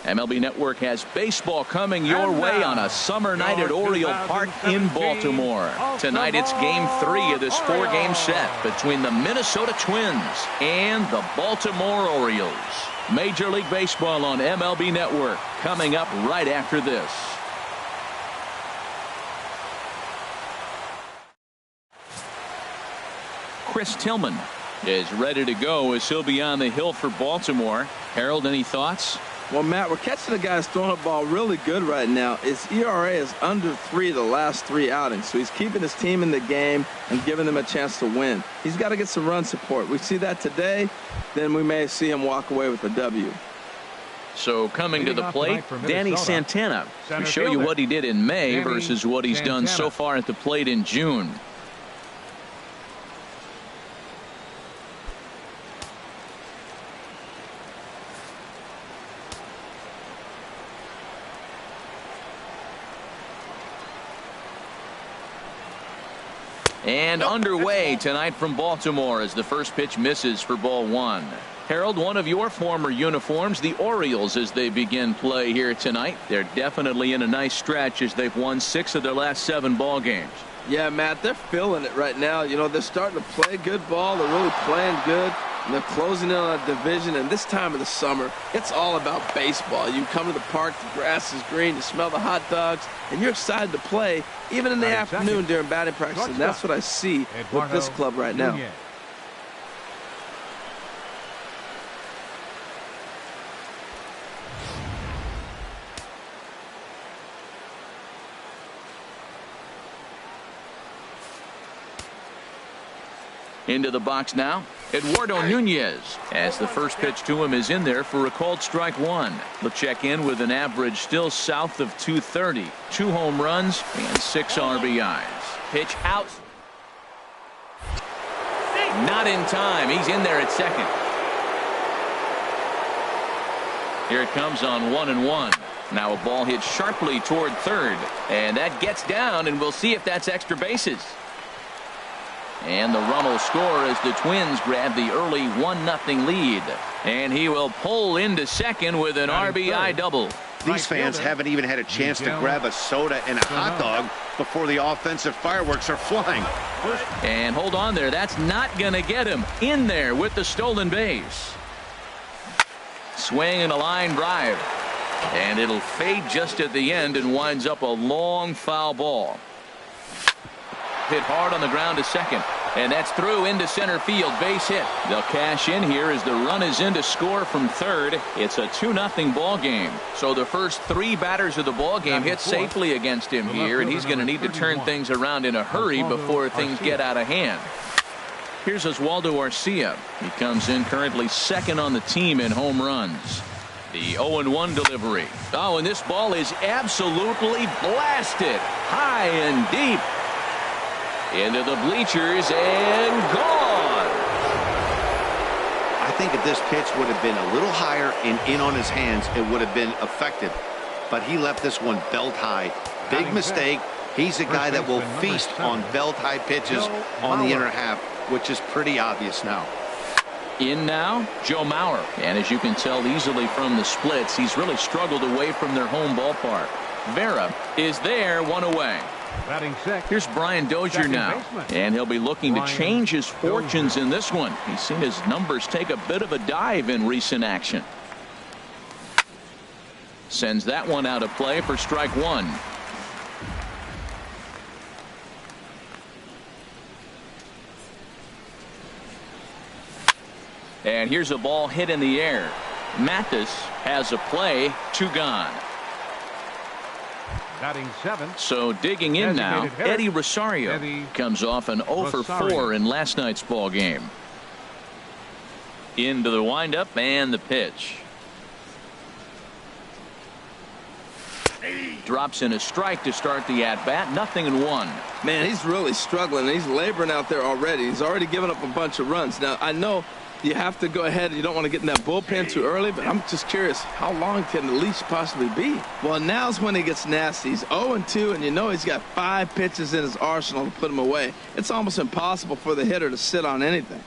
MLB Network has baseball coming your way on a summer night at Oriole Park in Baltimore. Tonight it's Game 3 of this 4-game set between the Minnesota Twins and the Baltimore Orioles. Major League Baseball on MLB Network coming up right after this. Chris Tillman is ready to go as he'll be on the hill for Baltimore. Harold, any thoughts? Well, Matt, we're catching a guy that's throwing the ball really good right now. His ERA is under 3 the last 3 outings, so he's keeping his team in the game and giving them a chance to win. He's got to get some run support. We see that today, then we may see him walk away with a W. So coming to the plate, Danny Santana to show you what he did in May versus what he's done so far at the plate in June. And underway tonight from Baltimore as the first pitch misses for ball 1. Harold, one of your former uniforms, the Orioles, as they begin play here tonight. They're definitely in a nice stretch as they've won 6 of their last 7 ball games. Yeah, Matt, they're feeling it right now. You know, they're starting to play good ball. They're really playing good. And they're closing in on a division. And this time of the summer, it's all about baseball. You come to the park, the grass is green, you smell the hot dogs, and you're excited to play, even in the afternoon during batting practice. And that's what I see with this club right now. Into the box now, Eduardo Nunez, as the first pitch to him is in there for a called strike 1. He'll check in with an average still south of 230, 2 home runs and 6 RBIs. Pitch out. Not in time. He's in there at second. Here it comes on 1-1. Now a ball hit sharply toward third, and that gets down, and we'll see if that's extra bases. And the run will score as the Twins grab the early 1-0 lead. And he will pull into second with an RBI double. These fans haven't even had a chance to grab a soda and a hot dog before the offensive fireworks are flying. And hold on there. That's not going to get him in there with the stolen base. Swing and a line drive. And it'll fade just at the end and winds up a long foul ball. Hit hard on the ground to second, and that's through into center field, base hit. They'll cash in here as the run is in to score from third. It's a 2-0 ball game. So the first 3 batters of the ball game hit safely against him here, and he's going to need to turn things around in a hurry before things get out of hand. Here's Oswaldo Arcia. He comes in currently second on the team in home runs. The 0-1 delivery. Oh, and this ball is absolutely blasted high and deep. Into the bleachers and gone. I think if this pitch would have been a little higher and in on his hands, it would have been effective. But he left this one belt high. Big mistake. He's a guy that will feast on belt high pitches on the inner half, which is pretty obvious now. In now, Joe Mauer. And as you can tell easily from the splits, he's really struggled away from their home ballpark. Vera is there, 1 away. Here's Brian Dozier now, and he'll be looking to change his fortunes in this one. He's seen his numbers take a bit of a dive in recent action. Sends that one out of play for strike 1. And here's a ball hit in the air. Mathis has a play, 2 gone. So digging in now, Eddie Rosario comes off an 0 for 4 in last night's ball game. Into the windup and the pitch. Drops in a strike to start the at-bat. 0-1. Man, he's really struggling. He's laboring out there already. He's already given up a bunch of runs. Now, I know you have to go ahead. You don't want to get in that bullpen too early, but I'm just curious, how long can the leash possibly be? Well, now's when he gets nasty. He's 0-2, and you know he's got 5 pitches in his arsenal to put him away. It's almost impossible for the hitter to sit on anything.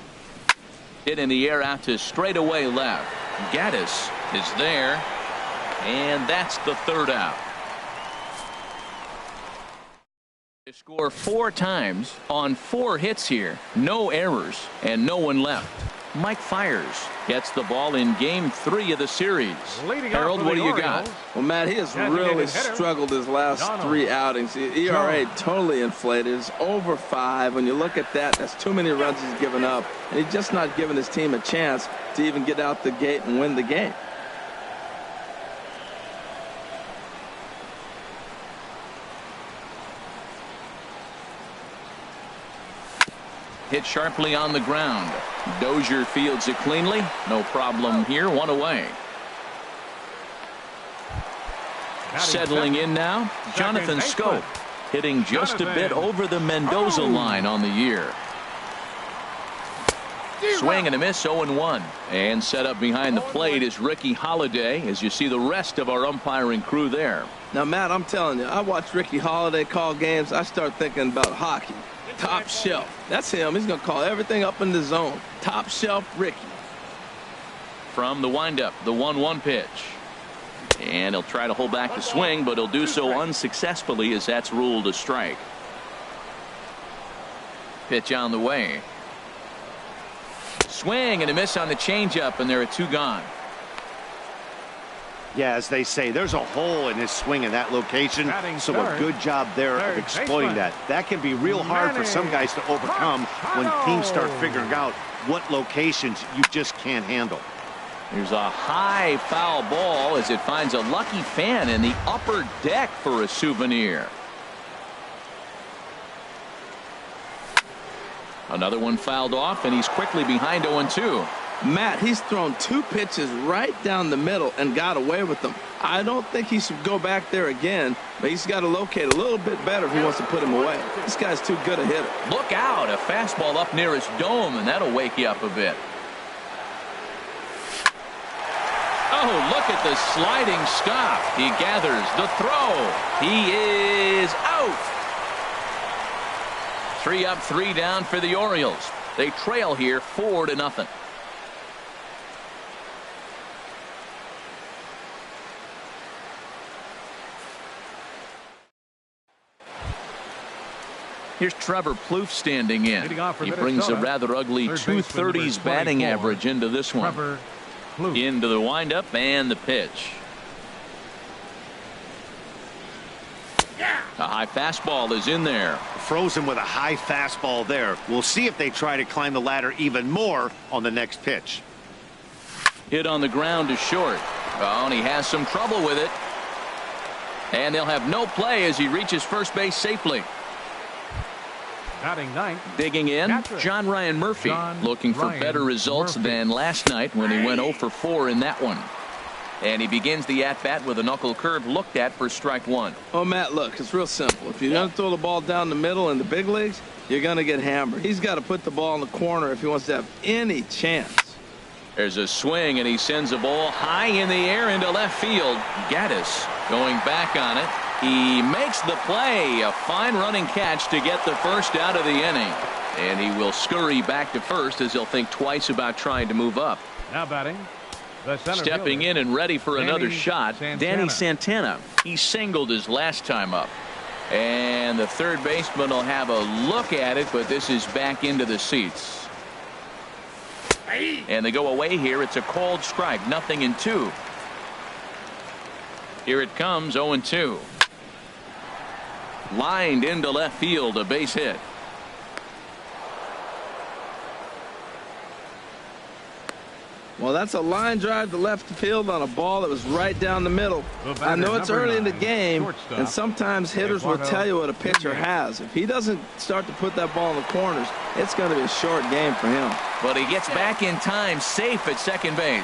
Hit in the air out to straightaway left. Gaddis is there. And that's the third out. They score 4 times on 4 hits here. No errors and no one left. Mike Fiers gets the ball in game 3 of the series. Harold, what do you got? Well, Matt, he has really struggled his last 3 outings. The ERA totally inflated. It's over 5. When you look at that, that's too many runs he's given up. And he's just not giving his team a chance to even get out the gate and win the game. Hit sharply on the ground. Dozier fields it cleanly. No problem here. 1 away. Settling in now, Jonathan Scope, hitting just a bit over the Mendoza line on the year. Swing and a miss, 0-1. And set up behind the plate is Ricky Holiday, as you see the rest of our umpiring crew there. Now, Matt, I'm telling you, I watch Ricky Holiday call games. I start thinking about hockey. Top shelf. That's him. He's going to call everything up in the zone. Top shelf Ricky. From the windup, the 1-1 pitch. And he'll try to hold back the swing, but he'll do so unsuccessfully as that's ruled a strike. Pitch on the way. Swing and a miss on the changeup, and there are 2 gone. Yeah, as they say, there's a hole in his swing in that location, so a good job there of exploiting that. That can be real hard for some guys to overcome when teams start figuring out what locations you just can't handle. There's a high foul ball as it finds a lucky fan in the upper deck for a souvenir. Another one fouled off, and he's quickly behind 0-2. Matt, he's thrown 2 pitches right down the middle and got away with them. I don't think he should go back there again, but he's got to locate a little bit better if he wants to put him away. This guy's too good a hitter. Look out, a fastball up near his dome, and that'll wake you up a bit. Oh, look at the sliding stop. He gathers the throw. He is out. 3 up, 3 down for the Orioles. They trail here 4-0. Here's Trevor Plouffe standing in. He brings a rather ugly 230s batting average into this one. Into the windup and the pitch. A high fastball is in there. Frozen with a high fastball there. We'll see if they try to climb the ladder even more on the next pitch. Hit on the ground to short. Oh, and he has some trouble with it. And they'll have no play as he reaches first base safely. Batting ninth. Digging in, John Ryan Murphy, looking for better results than last night when he went 0 for 4 in that one. And he begins the at-bat with a knuckle curve looked at for strike 1. Oh, Matt, look, it's real simple. If you're going to throw the ball down the middle in the big leagues, you're going to get hammered. He's got to put the ball in the corner if he wants to have any chance. There's a swing, and he sends a ball high in the air into left field. Gaddis going back on it. He makes the play. A fine running catch to get the first out of the inning. And he will scurry back to first as he'll think twice about trying to move up. Now batting. Stepping in and ready for another shot, Danny Santana. He singled his last time up. And the third baseman will have a look at it, but this is back into the seats. And they go away here. It's a called strike. 0-2. Here it comes, 0-2. Lined into left field, a base hit. Well, that's a line drive to left field on a ball that was right down the middle. I know it's early in the game, and sometimes hitters will tell you what a pitcher has. If he doesn't start to put that ball in the corners, it's going to be a short game for him. But he gets back in time, safe at second base.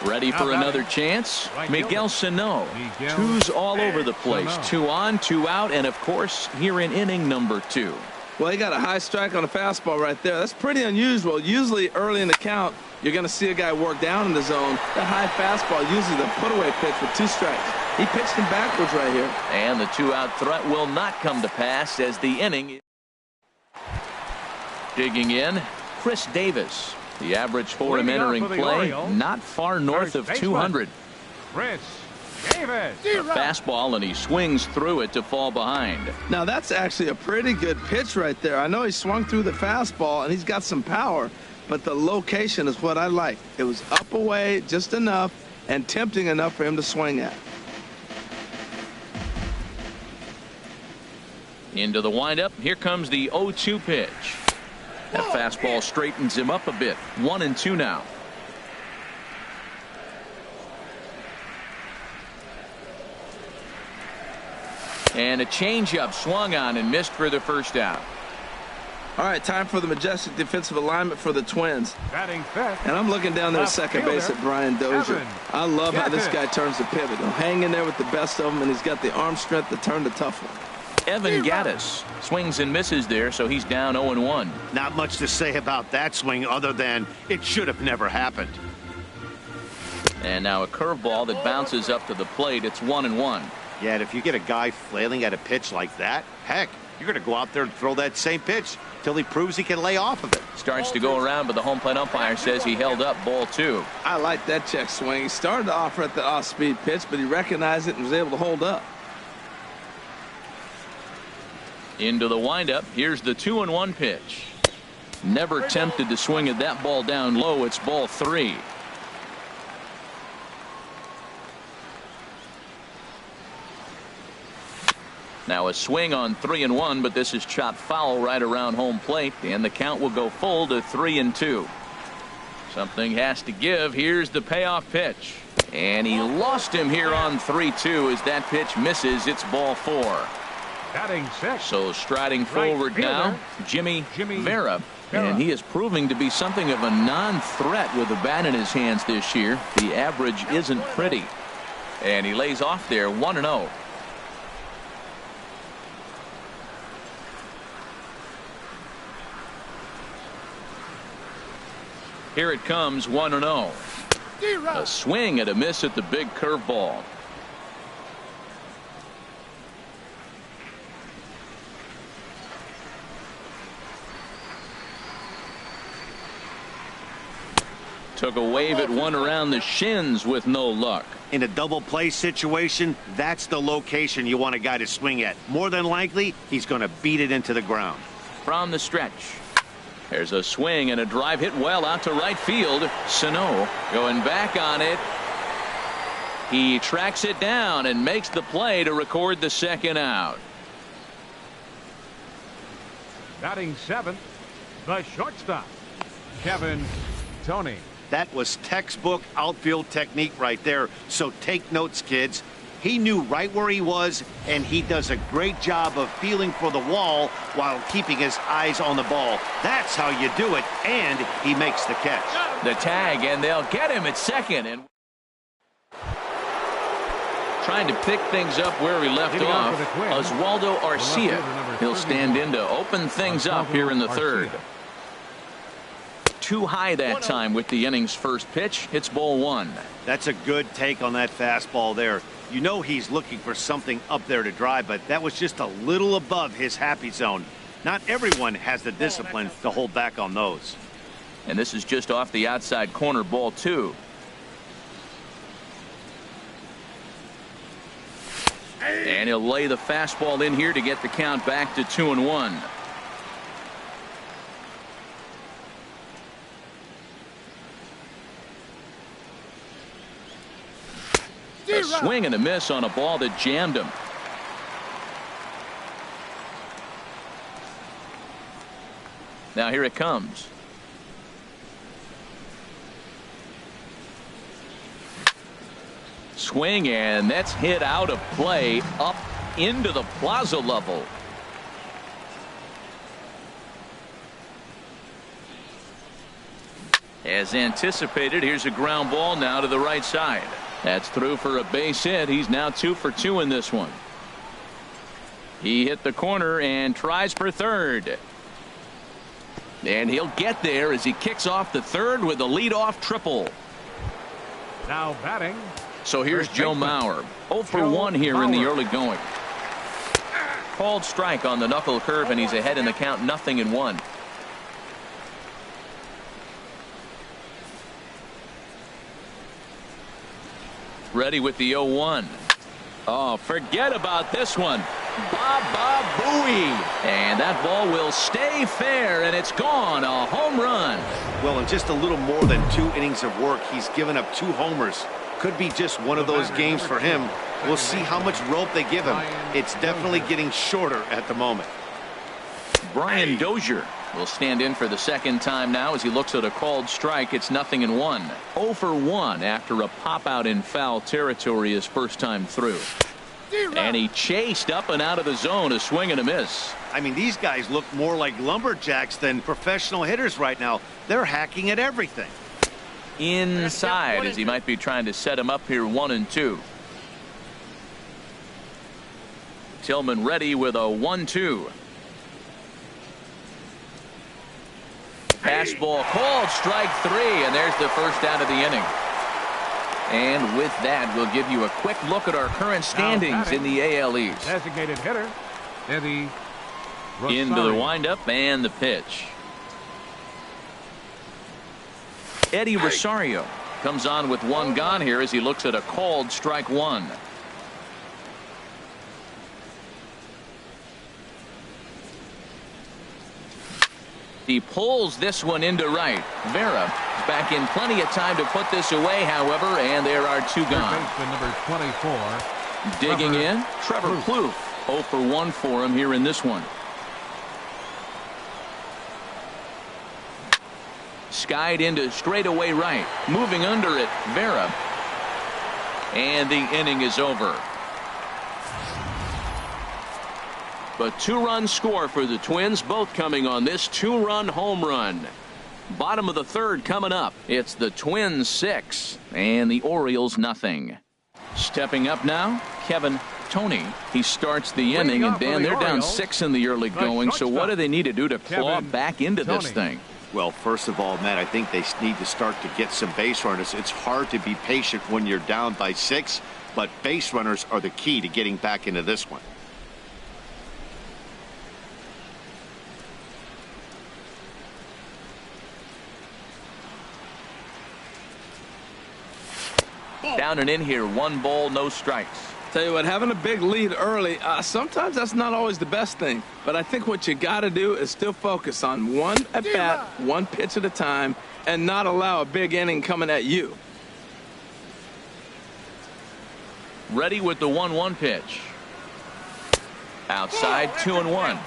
Ready for another chance? Miguel Sano. 2's all over the place. 2 on, 2 out, and of course, here in inning number 2. Well, he got a high strike on a fastball right there. That's pretty unusual. Usually early in the count, you're going to see a guy work down in the zone. That high fastball, usually the put-away pitch with 2 strikes. He pitched him backwards right here. And the 2-out threat will not come to pass as the inning. Digging in, Chris Davis. The average for him entering play, not far north of 200. Chris Davis. A fastball, and he swings through it to fall behind. Now, that's actually a pretty good pitch right there. I know he swung through the fastball, and he's got some power, but the location is what I like. It was up away just enough and tempting enough for him to swing at. Into the windup. Here comes the 0-2 pitch. That fastball straightens him up a bit. 1-2 now. And a changeup swung on and missed for the first out. All right, time for the majestic defensive alignment for the Twins. Batting fifth. And I'm looking down there at second base at Brian Dozier. I love how this guy turns the pivot. He'll hang in there with the best of them, and he's got the arm strength to turn the tough one. Evan Gattis swings and misses there, so he's down 0-1. Not much to say about that swing other than it should have never happened. And now a curveball that bounces up to the plate. It's 1-1. Yeah, and if you get a guy flailing at a pitch like that, heck, you're going to go out there and throw that same pitch till he proves he can lay off of it. Starts to go around, but the home plate umpire says he held up ball 2. I like that check swing. He started to offer at the off-speed pitch, but he recognized it and was able to hold up. Into the windup. Here's the 2-1 pitch. Never tempted to swing at that ball down low. It's ball 3. Now a swing on 3-1, but this is chopped foul right around home plate, and the count will go full to 3-2. Something has to give. Here's the payoff pitch, and he lost him here on 3-2 as that pitch misses. It's ball 4. Batting sixth. So striding forward now, Jimmy Vera. And he is proving to be something of a non-threat with a bat in his hands this year. The average isn't pretty. And he lays off there 1-0. Here it comes, 1-0. A swing and a miss at the big curveball. Took a wave at one around the shins with no luck. In a double play situation, that's the location you want a guy to swing at. More than likely, he's going to beat it into the ground. From the stretch. There's a swing and a drive hit well out to right field. Sano going back on it. He tracks it down and makes the play to record the second out. Batting seventh, the shortstop, Kevin Toney. That was textbook outfield technique right there. So take notes, kids. He knew right where he was, and he does a great job of feeling for the wall while keeping his eyes on the ball. That's how you do it, and he makes the catch. The tag, and they'll get him at second. And trying to pick things up where he left off, Oswaldo Arcia. He'll stand in to open things up here in the third. Too high that time with the inning's first pitch. It's ball 1. That's a good take on that fastball there. You know he's looking for something up there to drive, but that was just a little above his happy zone. Not everyone has the discipline to hold back on those. And this is just off the outside corner, ball 2. And he'll lay the fastball in here to get the count back to 2-1. A swing and a miss on a ball that jammed him. Now here it comes. Swing, and that's hit out of play up into the plaza level. As anticipated, here's a ground ball now to the right side. That's through for a base hit. He's now 2 for 2 in this one. He hit the corner and tries for third. And he'll get there as he kicks off the third with a leadoff triple. Now batting. So here's Joe Mauer. 0 for 1 here in the early going. Called strike on the knuckle curve, and he's ahead in the count, 0-1. Ready with the 0-1. Oh, forget about this one. Baba Booey. And that ball will stay fair, and it's gone. A home run. Well, in just a little more than 2 innings of work, he's given up 2 homers. Could be just one of those games for him. We'll see how much rope they give him. It's definitely getting shorter at the moment. Brian Dozier will stand in for the second time now as he looks at a called strike. It's 0-1. 0 for 1 after a pop out in foul territory his first time through. And he chased up and out of the zone, a swing and a miss. I mean, these guys look more like lumberjacks than professional hitters right now. They're hacking at everything. Inside as he might be trying to set him up here 1-2. Tillman ready with a 1-2. Fastball called, strike 3, and there's the first out of the inning. And with that, we'll give you a quick look at our current standings in the AL East. Designated hitter, Eddie Rosario. Into the windup and the pitch. Eddie Rosario comes on with 1 gone here as he looks at a called strike 1. He pulls this one into right. Vera is back in plenty of time to put this away, however, and there are 2 gone. Number 24. Digging in, Trevor Plouffe. 0 for 1 for him here in this one. Skied into straightaway right. Moving under it, Vera. And the inning is over. But 2-run score for the Twins, both coming on this 2-run home run. Bottom of the 3rd coming up. It's the Twins 6 and the Orioles nothing. Stepping up now, Kevin Tony. He starts the inning, and Dan, they're down 6 in the early going. So what do they need to do to claw back into this thing? Well, first of all, Matt, I think they need to start to get some base runners. It's hard to be patient when you're down by 6, but base runners are the key to getting back into this one. Down and in here, 1 ball, no strikes. Tell you what, having a big lead early, sometimes that's not always the best thing. But I think what you got to do is still focus on 1 at bat, 1 pitch at a time, and not allow a big inning coming at you. Ready with the 1-1 pitch. Outside, 2-1.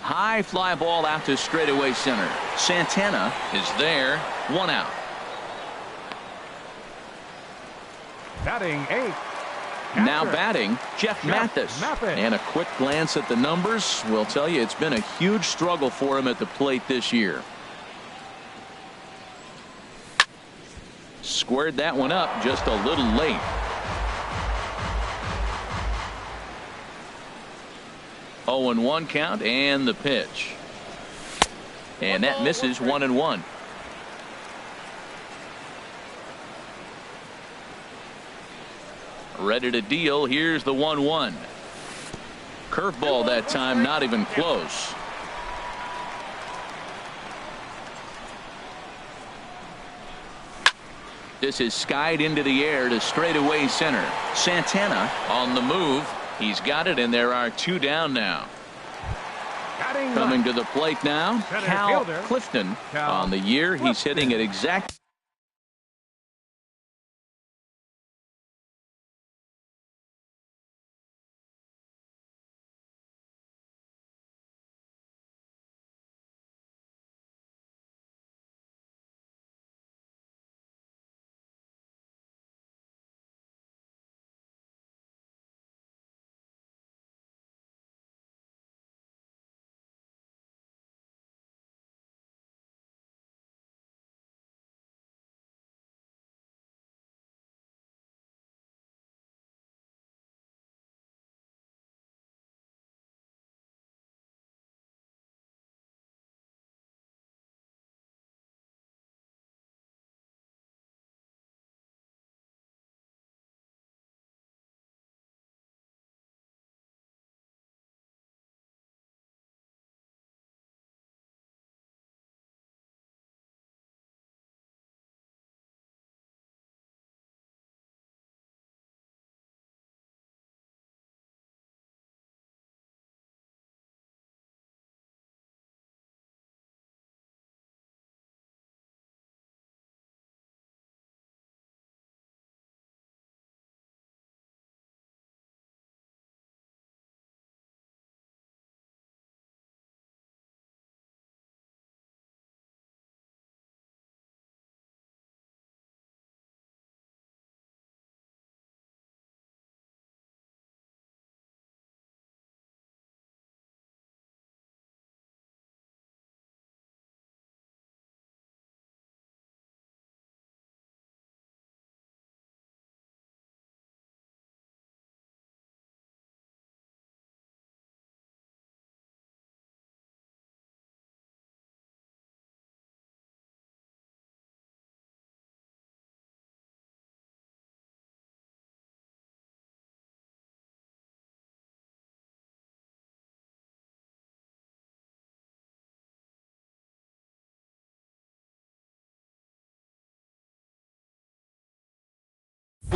High fly ball out to straightaway center. Santana is there. 1 out. Batting 8. Now batting, Jeff Mathis. And a quick glance at the numbers will tell you it's been a huge struggle for him at the plate this year. Squared that one up just a little late. Oh, and 1 count and the pitch. And that misses 1-1. Ready to deal. Here's the 1-1. Curveball that time, not even close. This is skied into the air to straightaway center. Santana on the move. He's got it, and there are 2 down now. Coming to the plate now, Cal Clifton. On the year, he's hitting at exact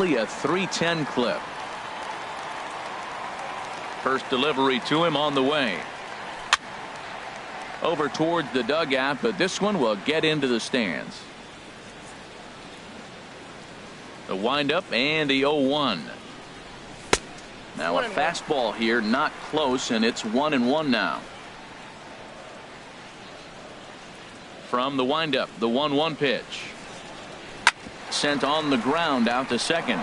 roughly a 310 clip. First delivery to him on the way. Over towards the dugout, but this one will get into the stands. The windup and the 0-1. Now a fastball here, not close, and it's 1-1 now. From the windup, the 1-1 pitch. Sent on the ground out to second.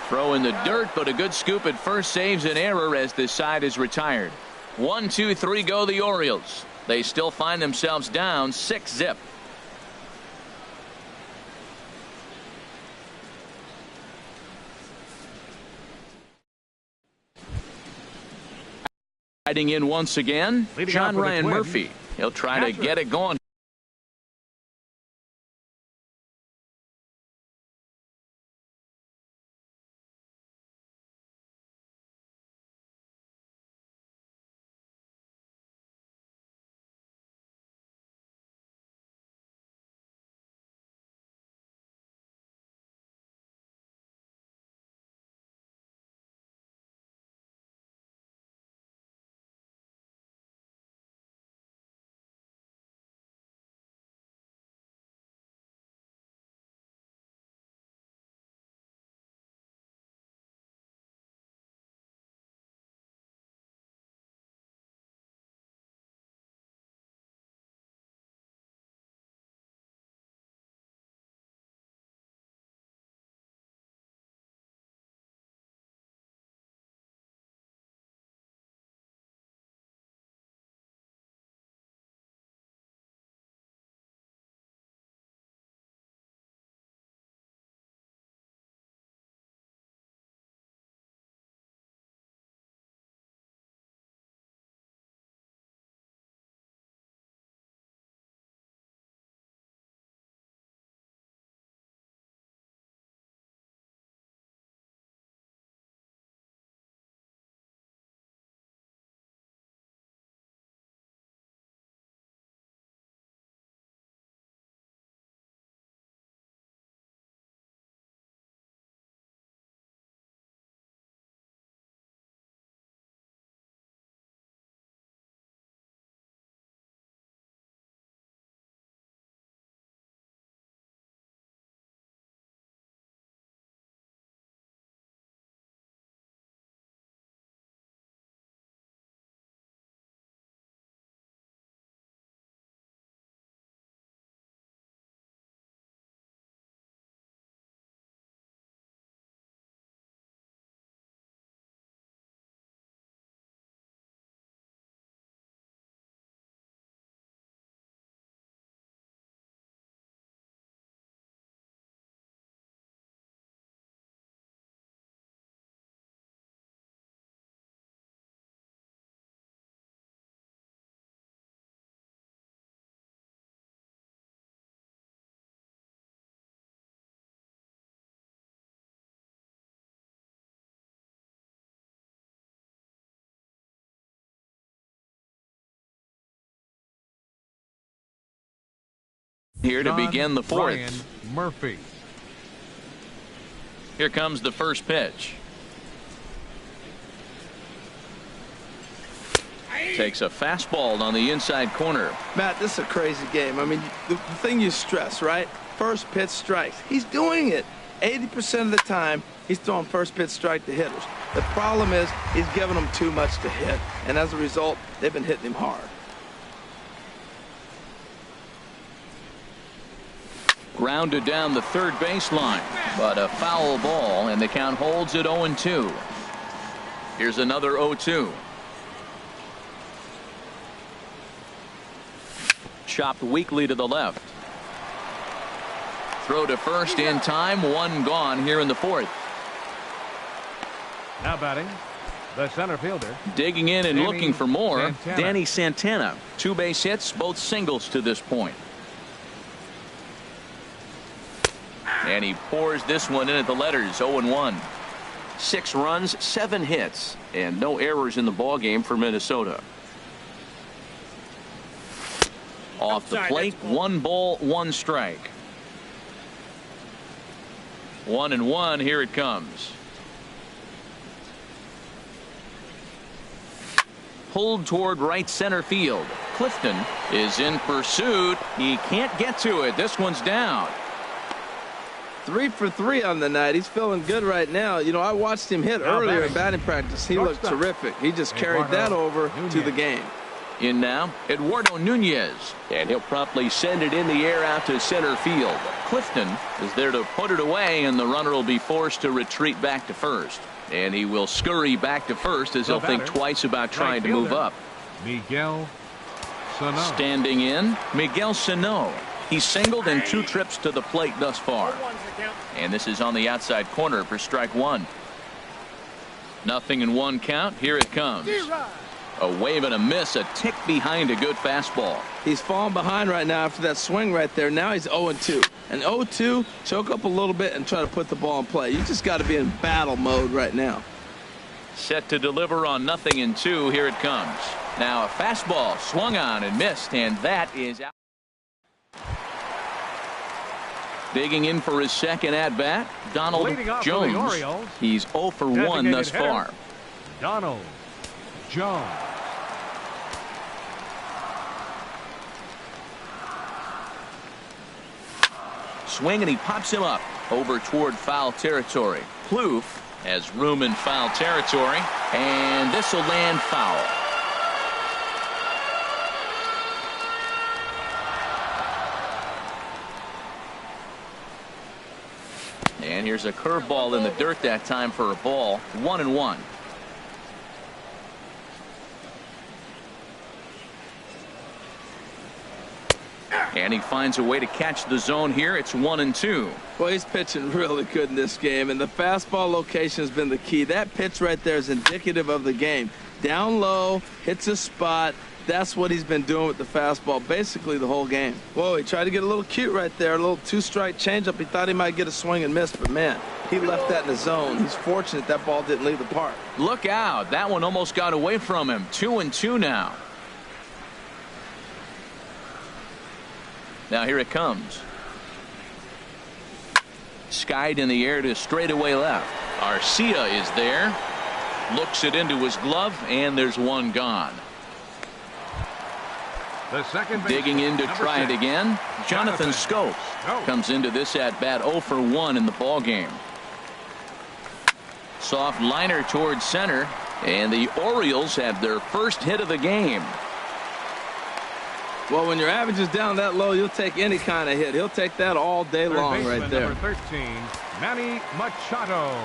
Throw in the dirt, but a good scoop at first saves an error as this side is retired. 1, 2, 3 go the Orioles. They still find themselves down 6-zip. Riding in once again, John Ryan Murphy. He'll try to get it going. Here to begin the fourth. Ryan Murphy. Here comes the first pitch. Takes a fastball on the inside corner. Matt, this is a crazy game. I mean, the thing you stress, right? First pitch strikes. He's doing it. 80% of the time, he's throwing first pitch strike to hitters. The problem is he's giving them too much to hit, and as a result, they've been hitting him hard. Grounded down the third baseline, but a foul ball, and the count holds at 0-2. Here's another 0-2. Chopped weakly to the left. Throw to first in time, one gone here in the fourth. Now batting, the center fielder. Digging in and Danny looking for more, Santana. Danny Santana. 2 base hits, both singles to this point. And he pours this one in at the letters, 0-1. 6 runs, 7 hits, and no errors in the ballgame for Minnesota. Off the plate, 1 ball, 1 strike. 1-1. Here it comes. Pulled toward right center field. Clifton is in pursuit. He can't get to it. This one's down. 3 for 3 on the night. He's feeling good right now. You know, I watched him hit earlier in batting practice. He looked terrific. He just carried that over to the game. In now, Eduardo Nunez. And he'll promptly send it in the air out to center field. Clifton is there to put it away, and the runner will be forced to retreat back to first. And he will scurry back to first as he'll think twice about trying to move up. Miguel Sano. Standing in, Miguel Sano. He's singled in 2 trips to the plate thus far. And this is on the outside corner for strike 1. 0-1 count. Here it comes. A wave and a miss, a tick behind a good fastball. He's falling behind right now after that swing right there. Now he's 0-2. And 0-2, choke up a little bit and try to put the ball in play. You just got to be in battle mode right now. Set to deliver on 0-2. Here it comes. Now a fastball swung on and missed, and that is out. Digging in for his second at-bat, Donald Jones. He's 0 for 1 thus far. Donald Jones. Swing, and he pops him up over toward foul territory. Plouffe has room in foul territory, and this will land foul. And here's a curveball in the dirt that time for a ball. 1-1. And he finds a way to catch the zone here. It's 1-2. Well, he's pitching really good in this game, and the fastball location has been the key. That pitch right there is indicative of the game. Down low, hits a spot. That's what he's been doing with the fastball basically the whole game. Whoa, he tried to get a little cute right there, a little 2-strike changeup. He thought he might get a swing and miss, but man, he left that in the zone. He's fortunate that ball didn't leave the park. Look out. That one almost got away from him. 2-2 now. Now here it comes. Skied in the air to straightaway left. Arcia is there. Looks it into his glove, and there's one gone. The second digging in to try it again. Jonathan Schoop comes into this at bat 0 for 1 in the ball game. Soft liner towards center, and the Orioles have their first hit of the game. Well, when your average is down that low, you'll take any kind of hit. He'll take that all day long right there. Number 13, Manny Machado.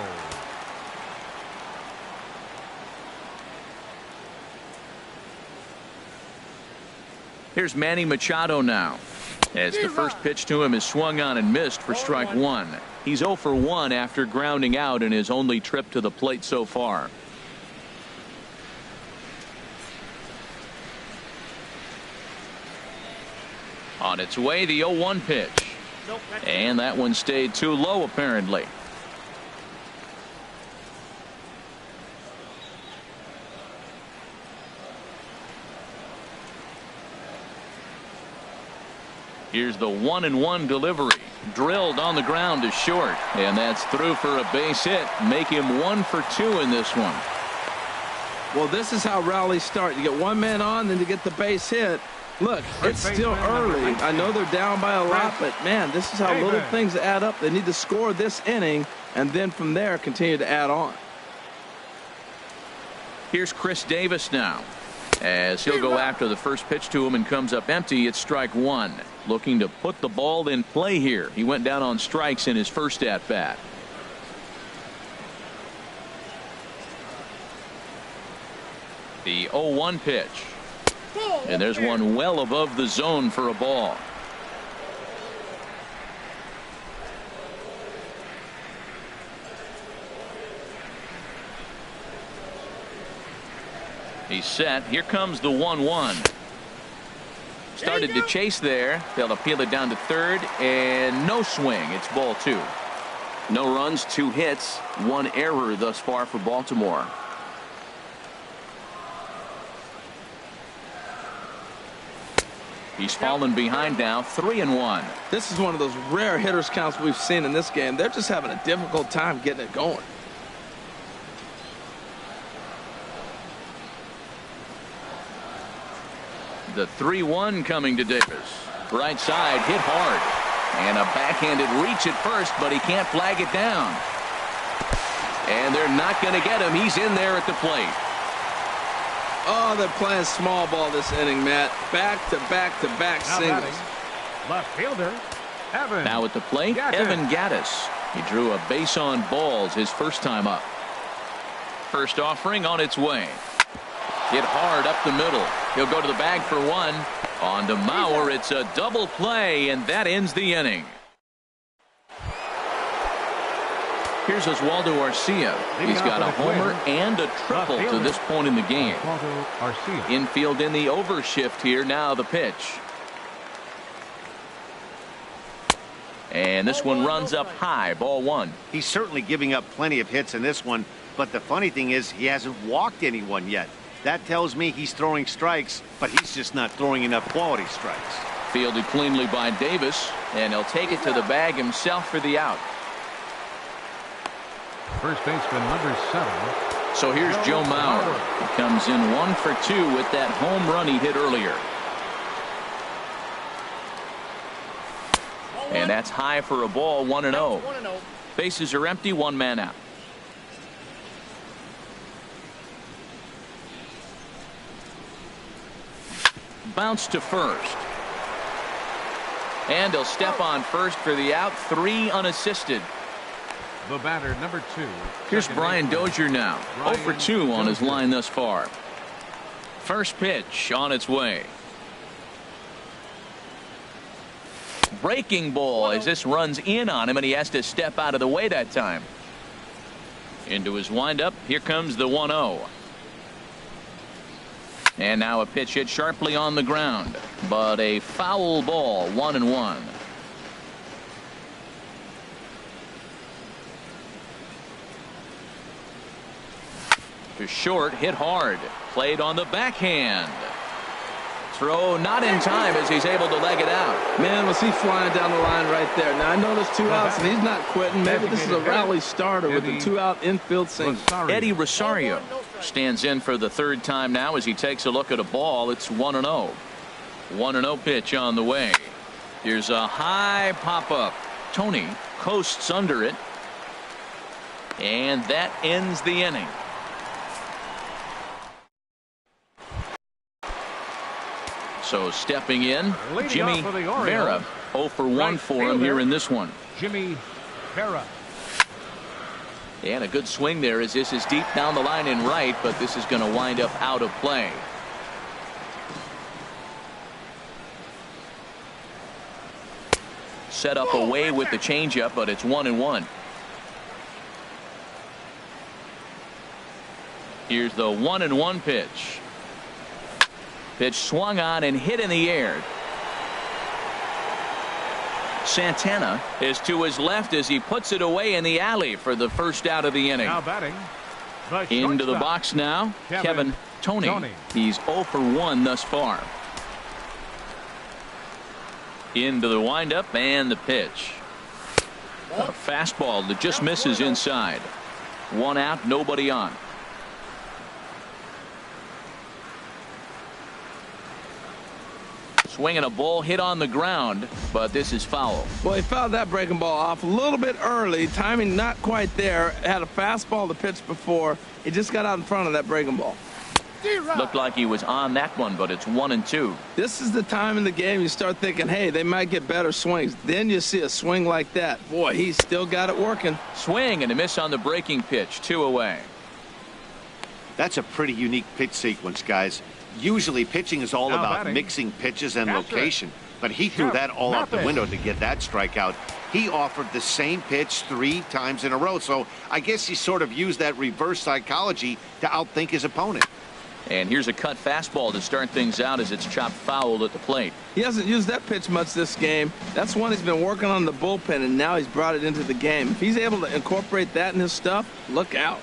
Here's Manny Machado now, as the first pitch to him is swung on and missed for strike 1. He's 0 for 1 after grounding out in his only trip to the plate so far. On its way, the 0-1 pitch. And that one stayed too low, apparently. Here's the 1-1 delivery. Drilled on the ground to short. And that's through for a base hit. Make him 1 for 2 in this one. Well, this is how rallies start. You get one man on, then you get the base hit. Look, it's still early. I know they're down by a lot, but man, this is how little things add up. They need to score this inning, and then from there continue to add on. Here's Chris Davis now, as he'll go after the first pitch to him and comes up empty. It's strike 1. Looking to put the ball in play here. He went down on strikes in his first at bat. The 0-1 pitch. And there's one well above the zone for a ball. He's set. Here comes the 1-1. Started to chase there. They'll appeal it down to third, and no swing. It's ball 2. No runs, 2 hits, 1 error thus far for Baltimore. He's fallen behind now, 3-1. This is one of those rare hitters counts we've seen in this game. They're just having a difficult time getting it going. The 3-1 coming to Davis. Right side, hit hard. And a backhanded reach at first, but he can't flag it down. And they're not going to get him. He's in there at the plate. Oh, they're playing small ball this inning, Matt. Back-to-back-to-back singles. Left fielder, Evan. Now at the plate, Evan Gaddis. He drew a base on balls his first time up. First offering on its way. Hit hard up the middle. He'll go to the bag for one. On to Mauer. It's a double play, and that ends the inning. Here's Oswaldo Arcia. He's got a homer and a triple to this point in the game. Infield in the overshift here. Now the pitch. And this one runs up high. Ball one. He's certainly giving up plenty of hits in this one, but the funny thing is he hasn't walked anyone yet. That tells me he's throwing strikes, but he's just not throwing enough quality strikes. Fielded cleanly by Davis, and he'll take it to the bag himself for the out. First baseman number 7. So here's Joe Mauer. He comes in 1 for 2 with that home run he hit earlier. And that's high for a ball, 1-0. Bases are empty, one man out. Bounce to first. And he'll step on first for the out, 3 unassisted. The batter, number 2. Here's Brian Dozier now. 0 for 2 on his line thus far. First pitch on its way. Breaking ball as this runs in on him, and he has to step out of the way that time. Into his windup. Here comes the 1-0. And now a pitch hit sharply on the ground, but a foul ball, 1-1. To short, hit hard, played on the backhand. Throw not in time as he's able to leg it out. Man, was he flying down the line right there. Now I know there's 2 outs and he's not quitting. Maybe this is a rally starter with the 2-out infield single. Eddie Rosario stands in for the 3rd time now as he takes a look at a ball. It's 1-0. 1-0 pitch on the way. Here's a high pop-up. Tony coasts under it. And that ends the inning. So stepping in, Jimmy Vera. 0 for 1 for him here in this one. Jimmy Vera. And a good swing there as this is deep down the line in right, but this is going to wind up out of play. Set up away with the changeup, but it's 1-1. Here's the 1-1 pitch. Pitch swung on and hit in the air. Santana is to his left as he puts it away in the alley for the first out of the inning. Now batting. Into the box now, Kevin Tony. He's 0 for 1 thus far. Into the windup and the pitch. A fastball that just misses inside. 1 out, nobody on. Swinging a ball hit on the ground, but this is foul. Well, he fouled that breaking ball off a little bit early. Timing not quite there. Had a fastball to pitch before. He just got out in front of that breaking ball. Looked like he was on that one, but it's 1-2. This is the time in the game you start thinking, hey, they might get better swings. Then you see a swing like that. Boy, he's still got it working. Swing and a miss on the breaking pitch. 2 away. That's a pretty unique pitch sequence, guys. Usually pitching is all about mixing pitches and location, but he threw that all out the window to get that strikeout. He offered the same pitch 3 times in a row, so I guess he sort of used that reverse psychology to outthink his opponent. And here's a cut fastball to start things out as it's chopped foul at the plate. He hasn't used that pitch much this game. That's one he's been working on in the bullpen, and now he's brought it into the game. If he's able to incorporate that in his stuff, look out.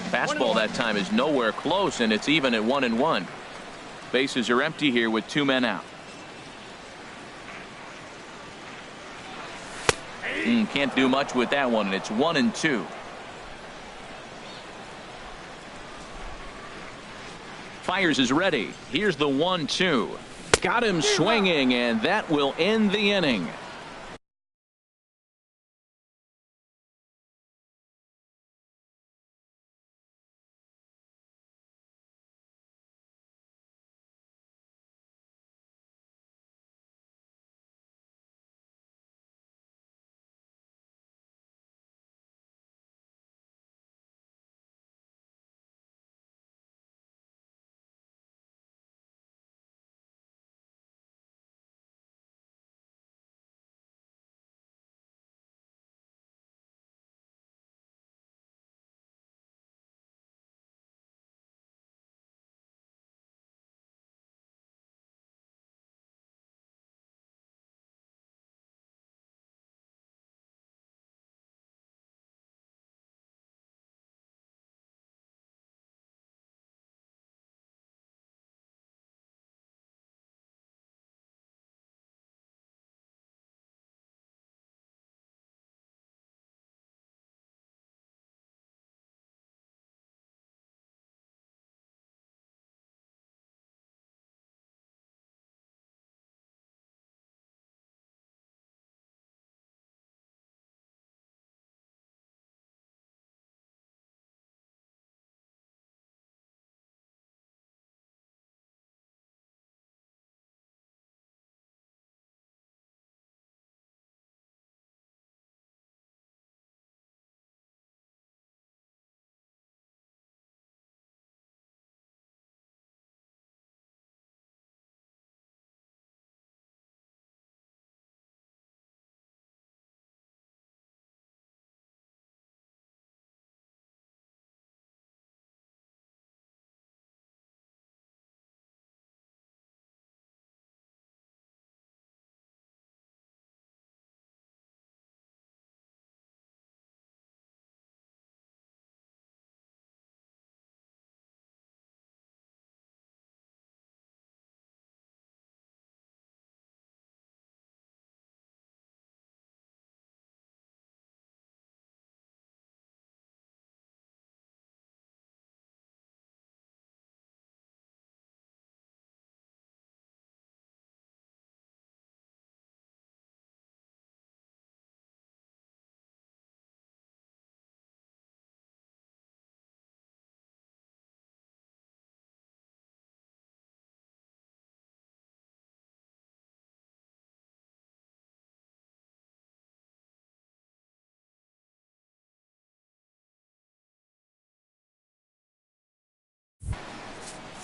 Fastball that time is nowhere close, and it's even at 1-1. Bases are empty here with 2 men out. Can't do much with that one, and it's 1-2. Fires is ready. Here's the 1-2. Got him swinging, and that will end the inning.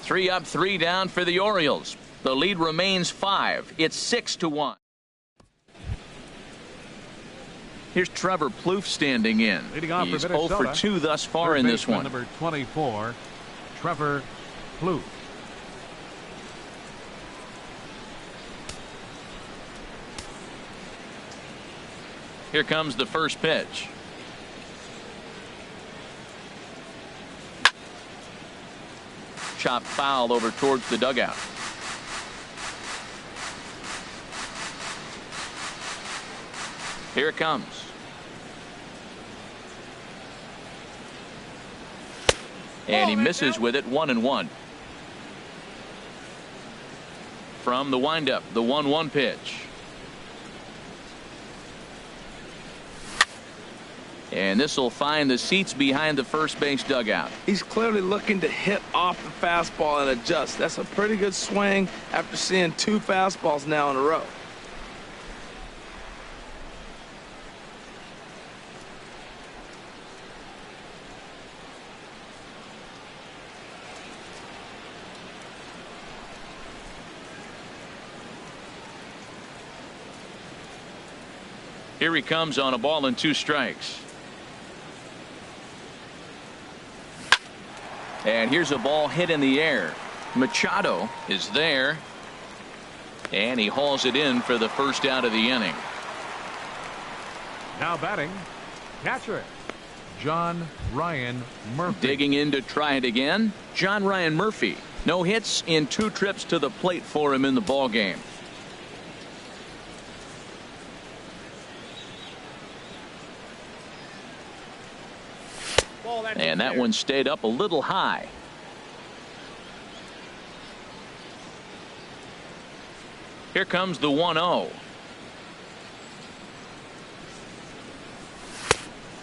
Three up, three down for the Orioles. The lead remains 5. It's 6-1. Here's Trevor Plouffe standing in. He's 0 for 2 thus far in this one. Number 24, Trevor Plouffe. Here comes the first pitch. Chopped foul over towards the dugout. Here it comes. And he misses with it, 1-1. From the windup, the 1-1 pitch. And this will find the seats behind the first base dugout. He's clearly looking to hit off the fastball and adjust. That's a pretty good swing after seeing 2 fastballs now in a row. Here he comes on a ball and 2 strikes. And here's a ball hit in the air. Machado is there. And he hauls it in for the first out of the inning. Now batting, catcher, John Ryan Murphy. Digging in to try it again, John Ryan Murphy. No hits in 2 trips to the plate for him in the ball game. And that one stayed up a little high. Here comes the 1-0.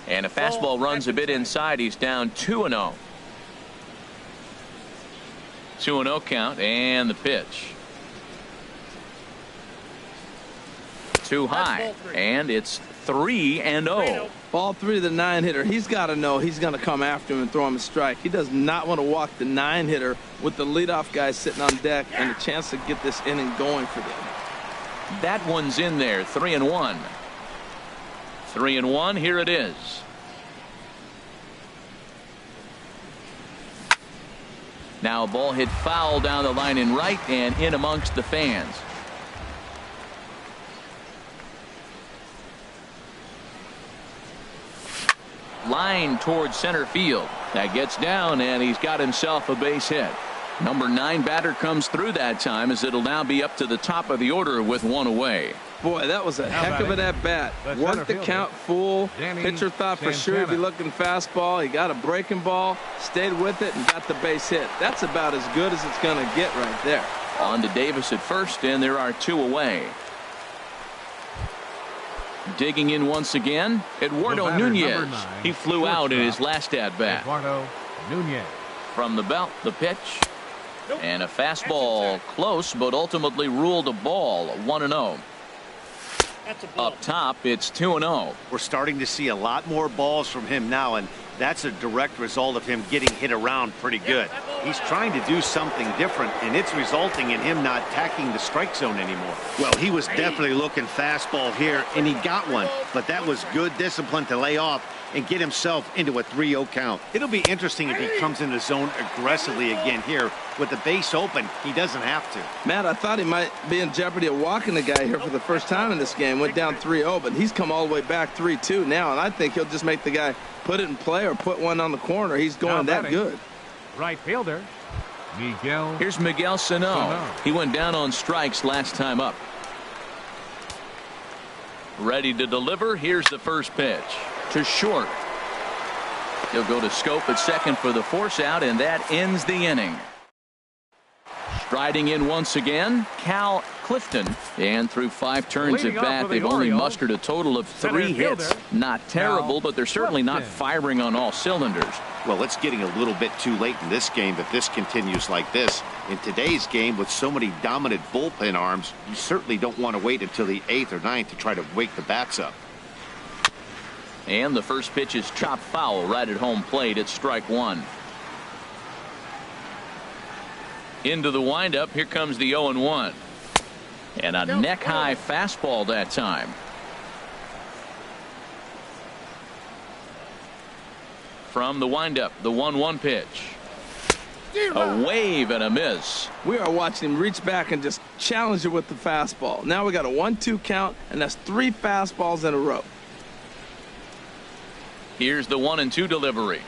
And a fastball runs a bit inside. He's down 2-0. 2-0 count, and the pitch. Too high, and it's 3-0. Ball 3 to the 9-hitter. He's got to know he's going to come after him and throw him a strike. He does not want to walk the 9-hitter with the leadoff guy sitting on deck and a chance to get this inning going for them. That one's in there. 3-1. 3-1. Here it is. Now a ball hit foul down the line in right and in amongst the fans. Line towards center field. That gets down, and he's got himself a base hit. Number 9 batter comes through that time, as it'll now be up to the top of the order with one away. Boy, that was a heck of an at-bat. Worked the count full. Pitcher thought for sure he'd be looking fastball. He got a breaking ball, stayed with it, and got the base hit. That's about as good as it's going to get right there. On to Davis at first, and there are 2 away. Digging in once again, Eduardo Nunez. He flew out in his last at-bat. Eduardo Nunez. From the belt, the pitch. And a fastball close, but ultimately ruled a ball. 1-0. Up top, it's 2-0. We're starting to see a lot more balls from him now, and that's a direct result of him getting hit around pretty good. He's trying to do something different, and it's resulting in him not attacking the strike zone anymore. Well, he was definitely looking fastball here, and he got one, but that was good discipline to lay off and get himself into a 3-0 count. It'll be interesting if he comes in the zone aggressively again here. With the base open, he doesn't have to. Matt, I thought he might be in jeopardy of walking the guy here for the first time in this game. Went down 3-0, but he's come all the way back 3-2 now, and I think he'll just make the guy put it in play or put one on the corner. He's going that good. Right fielder, Miguel. Here's Miguel Sano. He went down on strikes last time up. Ready to deliver. Here's the first pitch. To short. He'll go to Scope at second for the force out, and that ends the inning. Striding in once again, Cal Clifton, and through 5 turns at bat, they've only mustered a total of 3 hits. Not terrible, but they're certainly not firing on all cylinders. Well, it's getting a little bit too late in this game if this continues like this. In today's game, with so many dominant bullpen arms, you certainly don't want to wait until the 8th or 9th to try to wake the bats up. And the first pitch is chopped foul right at home plate. It's strike 1. Into the windup. Here comes the 0-1. And a neck-high fastball that time. From the windup, the 1-1 pitch. A wave and a miss. We are watching him reach back and just challenge it with the fastball. Now we got a 1-2 count, and that's 3 fastballs in a row. Here's the 1-2 delivery.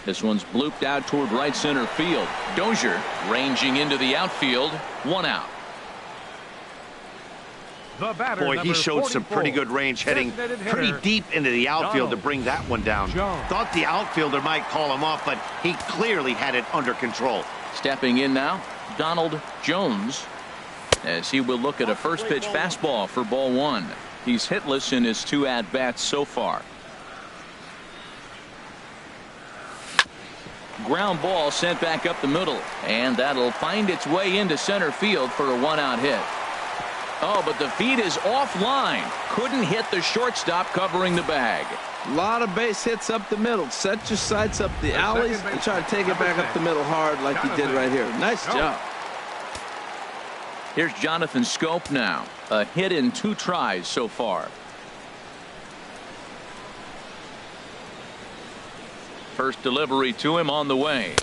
This one's blooped out toward right center field. Dozier ranging into the outfield. 1 out. The batter, boy, he showed some pretty good range, heading pretty deep into the outfield to bring that one down. Thought the outfielder might call him off, but he clearly had it under control. Stepping in now, Donald Jones, as he will look at a first pitch fastball for ball 1. He's hitless in his 2 at-bats so far. Ground ball sent back up the middle, and that'll find its way into center field for a 1-out hit. Oh, but the feed is offline. Couldn't hit the shortstop covering the bag. A lot of base hits up the middle. Set your sights up the alleys and try to take it back up the middle hard like he did right here. Nice job. Here's Jonathan Scope now. A hit in 2 tries so far. First delivery to him on the way.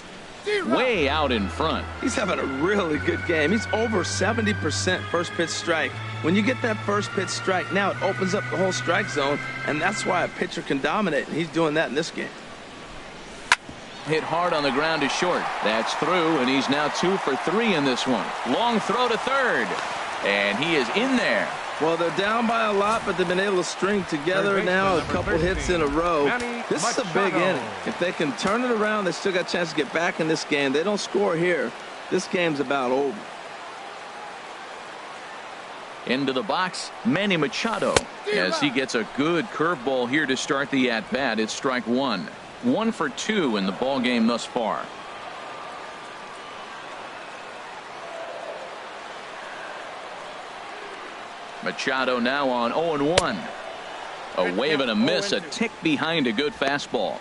Way out in front. He's having a really good game. He's over 70% first pitch strike. When you get that first pitch strike, now it opens up the whole strike zone, and that's why a pitcher can dominate, and he's doing that in this game. Hit hard on the ground to short. That's through, and he's now 2 for 3 in this one. Long throw to third, and he is in there. Well, they're down by a lot, but they've been able to string together now a couple hits in a row. This is a big inning. If they can turn it around, they still got a chance to get back in this game. They don't score here, this game's about over. Into the box, Manny Machado, as he gets a good curveball here to start the at-bat. It's strike one. 1 for 2 in the ball game thus far. Machado now on 0-1. A wave and a miss, a tick behind a good fastball.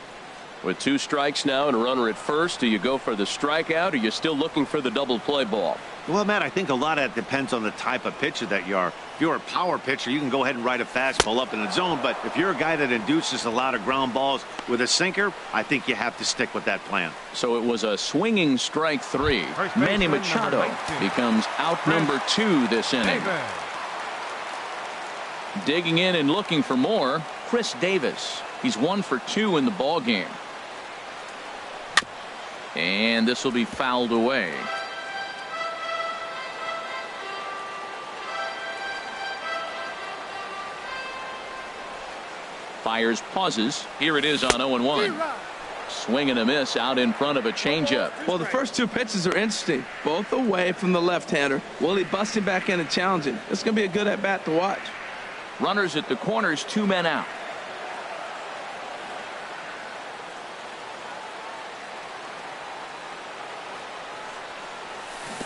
With 2 strikes now and a runner at first, do you go for the strikeout, or are you still looking for the double play ball? Well, Matt, I think a lot of that depends on the type of pitcher that you are. If you're a power pitcher, you can go ahead and ride a fastball up in the zone. But if you're a guy that induces a lot of ground balls with a sinker, I think you have to stick with that plan. So it was a swinging strike 3. Manny Machado becomes out number 2 this inning. Digging in and looking for more, Chris Davis. He's 1 for 2 in the ball game. And this will be fouled away. Fires pauses. Here it is on 0-1. Swing and a miss out in front of a changeup. Well, the first 2 pitches are interesting. Both away from the left-hander. Willie busting back in and challenging. It's going to be a good at-bat to watch. Runners at the corners, 2 men out.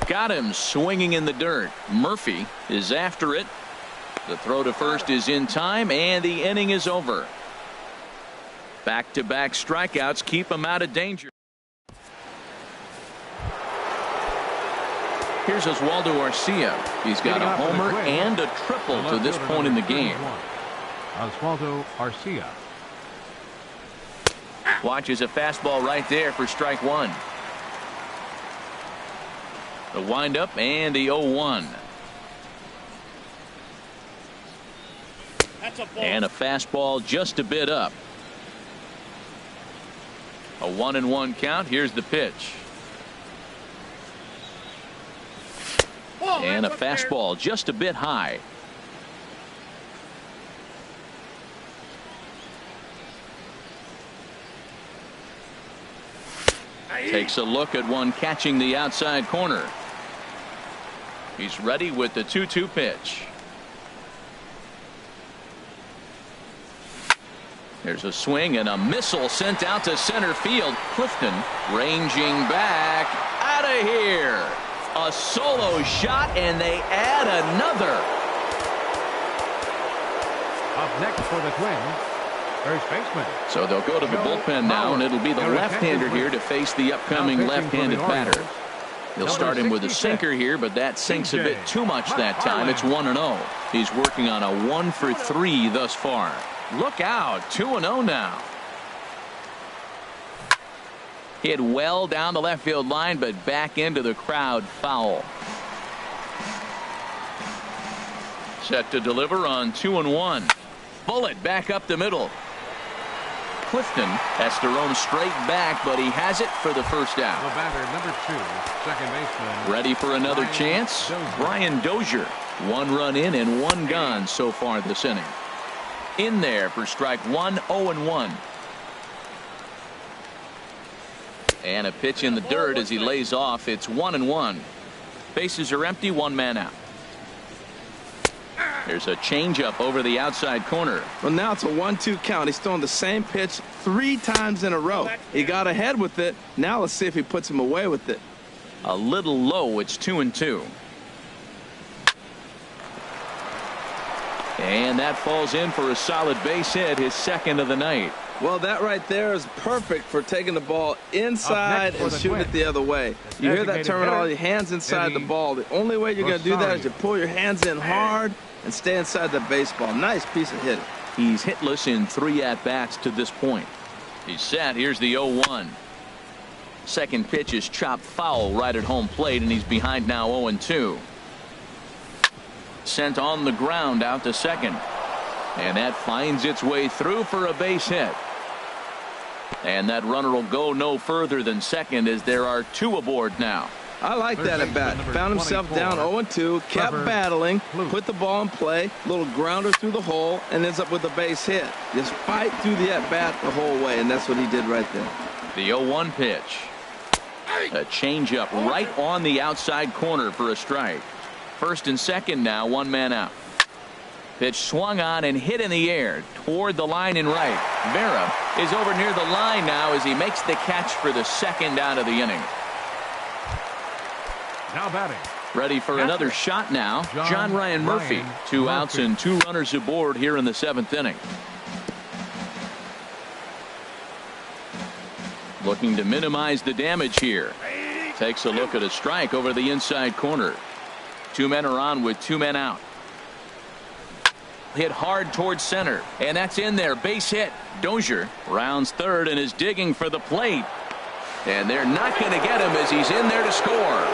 Got him swinging in the dirt. Murphy is after it. The throw to first is in time, and the inning is over. Back-to-back strikeouts keep him out of danger. Here's Oswaldo Arcia. He's got a homer and a triple to this point in the game. Oswaldo Arcia. Watches a fastball right there for strike 1. The windup and the 0-1. And a fastball just a bit up. A 1-1 count. Here's the pitch. And a fastball just a bit high. Takes a look at one catching the outside corner. He's ready with the 2-2 pitch. There's a swing and a missile sent out to center field. Clifton ranging back out of here. A solo shot, and they add another. Up next for the Twins, first baseman. So they'll go to the bullpen now, and it'll be the left-hander here to face the upcoming left-handed batter. They'll start him with a sinker here, but that sinks a bit too much that time. It's 1-0. He's working on a 1 for 3 thus far. Look out, 2-0 now. Hit well down the left field line, but back into the crowd, foul. Set to deliver on 2-1. Bullet back up the middle. Clifton has to roam straight back, but he has it for the first out. The batter, number 2, second baseman. Ready for another chance? Brian Dozier. 1 run in and 1 gone so far this inning. In there for strike 1, 0-1. And a pitch in the dirt as he lays off. It's 1-1. Bases are empty, 1 man out. There's a changeup over the outside corner. Well, now it's a 1-2 count. He's throwing the same pitch 3 times in a row. He got ahead with it. Now let's see if he puts him away with it. A little low. It's 2-2. And that falls in for a solid base hit, his second of the night. Well, that right there is perfect for taking the ball inside and shooting it the other way. You hear that terminology, hands inside the ball. The only way you're going to do that is to pull your hands in hard and stay inside the baseball. Nice piece of hitting. He's hitless in 3 at-bats to this point. He's set. Here's the 0-1. Second pitch is chopped foul right at home plate, and he's behind now 0-2. Sent on the ground out to second. And that finds its way through for a base hit. And that runner will go no further than second as there are 2 aboard now. I like that at bat. Found himself down 0-2, kept battling, put the ball in play, little grounder through the hole, and ends up with a base hit. Just fight through the at bat the whole way, and that's what he did right there. The 0-1 pitch. A changeup right on the outside corner for a strike. First and second now, one man out. Pitch swung on and hit in the air toward the line in right. Vera is over near the line now as he makes the catch for the second out of the inning. Now batting. Ready for another shot now. John Ryan Murphy. 2 outs and 2 runners aboard here in the 7th inning. Looking to minimize the damage here. Takes a look at a strike over the inside corner. 2 men are on with 2 men out. Hit hard towards center, and that's in there. Base hit. Dozier rounds third and is digging for the plate. And they're not going to get him as he's in there to score.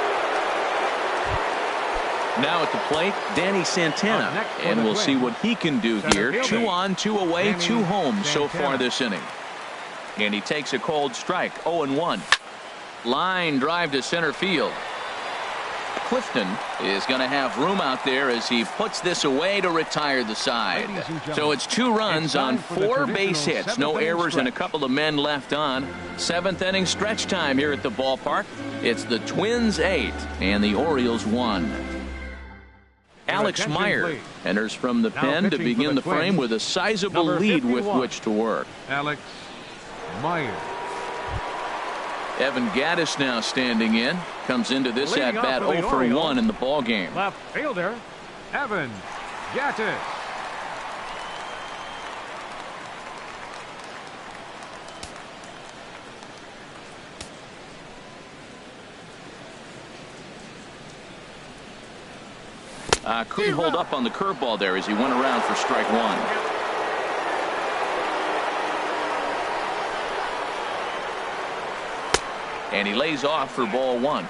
Now at the plate, Danny Santana, and we'll see what he can do here. 2 on, 2 away, 2 home so far this inning. And he takes a cold strike. 0-1. Line drive to center field. Clifton is going to have room out there as he puts this away to retire the side. So it's 2 runs on 4 base hits. No errors and a couple of men left on. 7th inning stretch time here at the ballpark. It's the Twins 8 and the Orioles 1. Alex Meyer enters from the pen to begin the frame with a sizable lead with which to work. Alex Meyer. Evan Gattis now standing in. Comes into this at bat 0 for 1 in the ball game. Left fielder Evan Gattis. Couldn't hold up on the curveball there as he went around for strike 1. And he lays off for ball 1.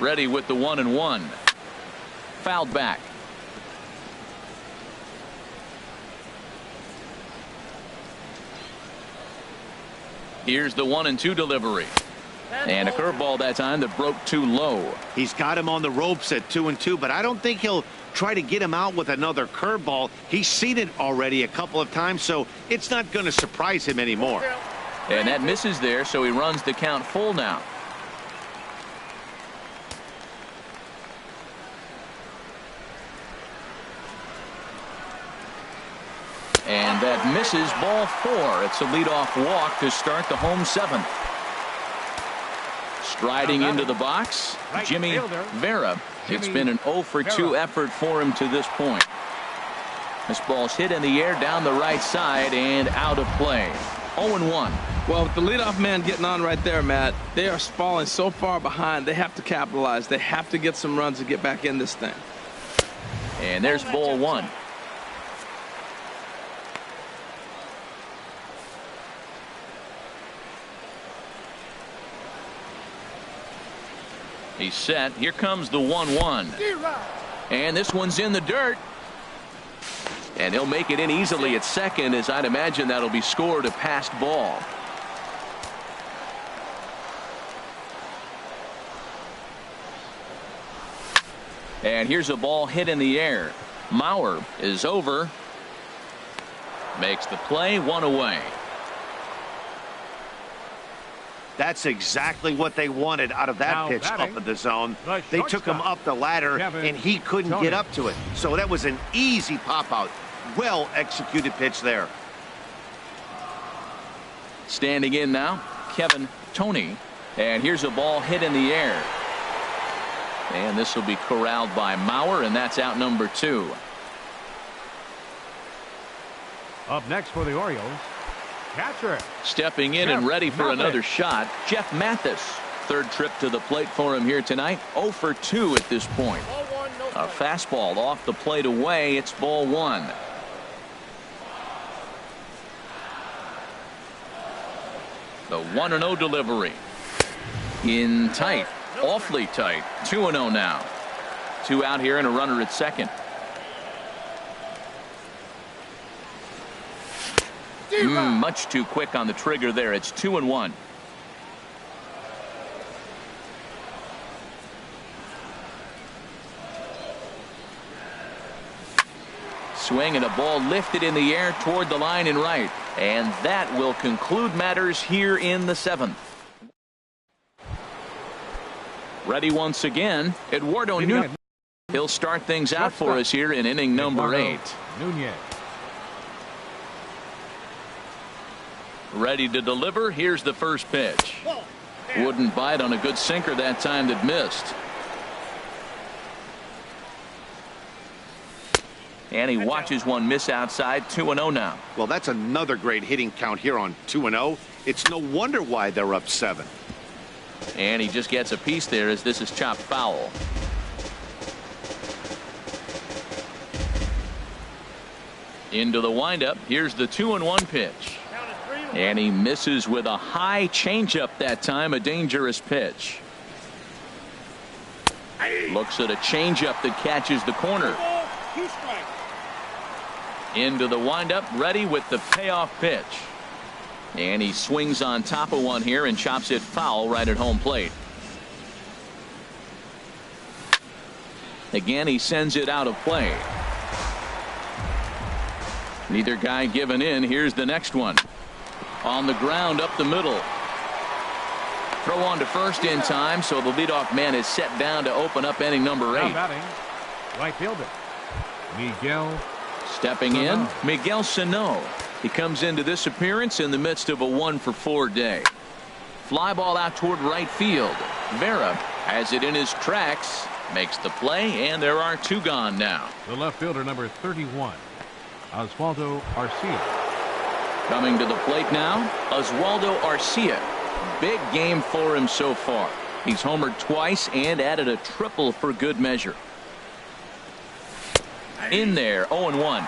Ready with the 1-1. Fouled back. Here's the 1-2 delivery. And a curveball that time that broke too low. He's got him on the ropes at 2-2, but I don't think he'll try to get him out with another curveball. He's seen it already a couple of times, so it's not going to surprise him anymore. And that misses there, so he runs the count full now. And that misses, ball 4. It's a leadoff walk to start the home 7th. Striding into the box, Jimmy Vera. It's been an 0 for 2 effort for him to this point. This ball's hit in the air down the right side and out of play. 0-1. Well, with the leadoff man getting on right there, Matt, they are falling so far behind. They have to capitalize. They have to get some runs to get back in this thing. And there's ball 1. He's set. Here comes the 1-1. And this one's in the dirt. And he'll make it in easily at second, as I'd imagine that'll be scored a passed ball. And here's a ball hit in the air. Mauer is over. Makes the play, 1 away. That's exactly what they wanted out of that pitch up in the zone. They took him up the ladder, and he couldn't get up to it. So that was an easy pop-out. Well-executed pitch there. Standing in now, Kevin Toney. And here's a ball hit in the air. And this will be corralled by Mauer, and that's out number 2. Up next for the Orioles, catcher. Stepping in and ready for another shot, Jeff Mathis. Third trip to the plate for him here tonight. 0 for 2 at this point. A fastball off the plate away. It's ball 1. The 1-0 delivery. In tight. Awfully tight. 2-0 now. 2 out here and a runner at second. Much too quick on the trigger there. It's 2-1. Swing and a ball lifted in the air toward the line and right. And that will conclude matters here in the 7th. Ready once again, Eduardo Nunez. He'll start things out for us here in inning number 8. Nunez. Ready to deliver. Here's the first pitch. Wouldn't bite on a good sinker that time that missed. And he watches one miss outside. 2-0 now. Well, that's another great hitting count here on 2-0. It's no wonder why they're up 7. And he just gets a piece there as this is chopped foul. Into the windup. Here's the 2-1 pitch. And he misses with a high changeup that time. A dangerous pitch. Looks at a changeup that catches the corner. Into the windup, ready with the payoff pitch. And he swings on top of one here and chops it foul right at home plate. Again, he sends it out of play. Neither guy giving in. Here's the next one. On the ground up the middle. Throw on to first in time, so the leadoff man is set down to open up inning number 8. Now batting, right fielder Miguel. Stepping in, Miguel Sano. He comes into this appearance in the midst of a 1-for-4 day. Fly ball out toward right field. Vera has it in his tracks, makes the play, and there are 2 gone now. The left fielder, number 31, Oswaldo Arcia. Coming to the plate now, Oswaldo Arcia. Big game for him so far. He's homered twice and added a triple for good measure. In there, 0-1.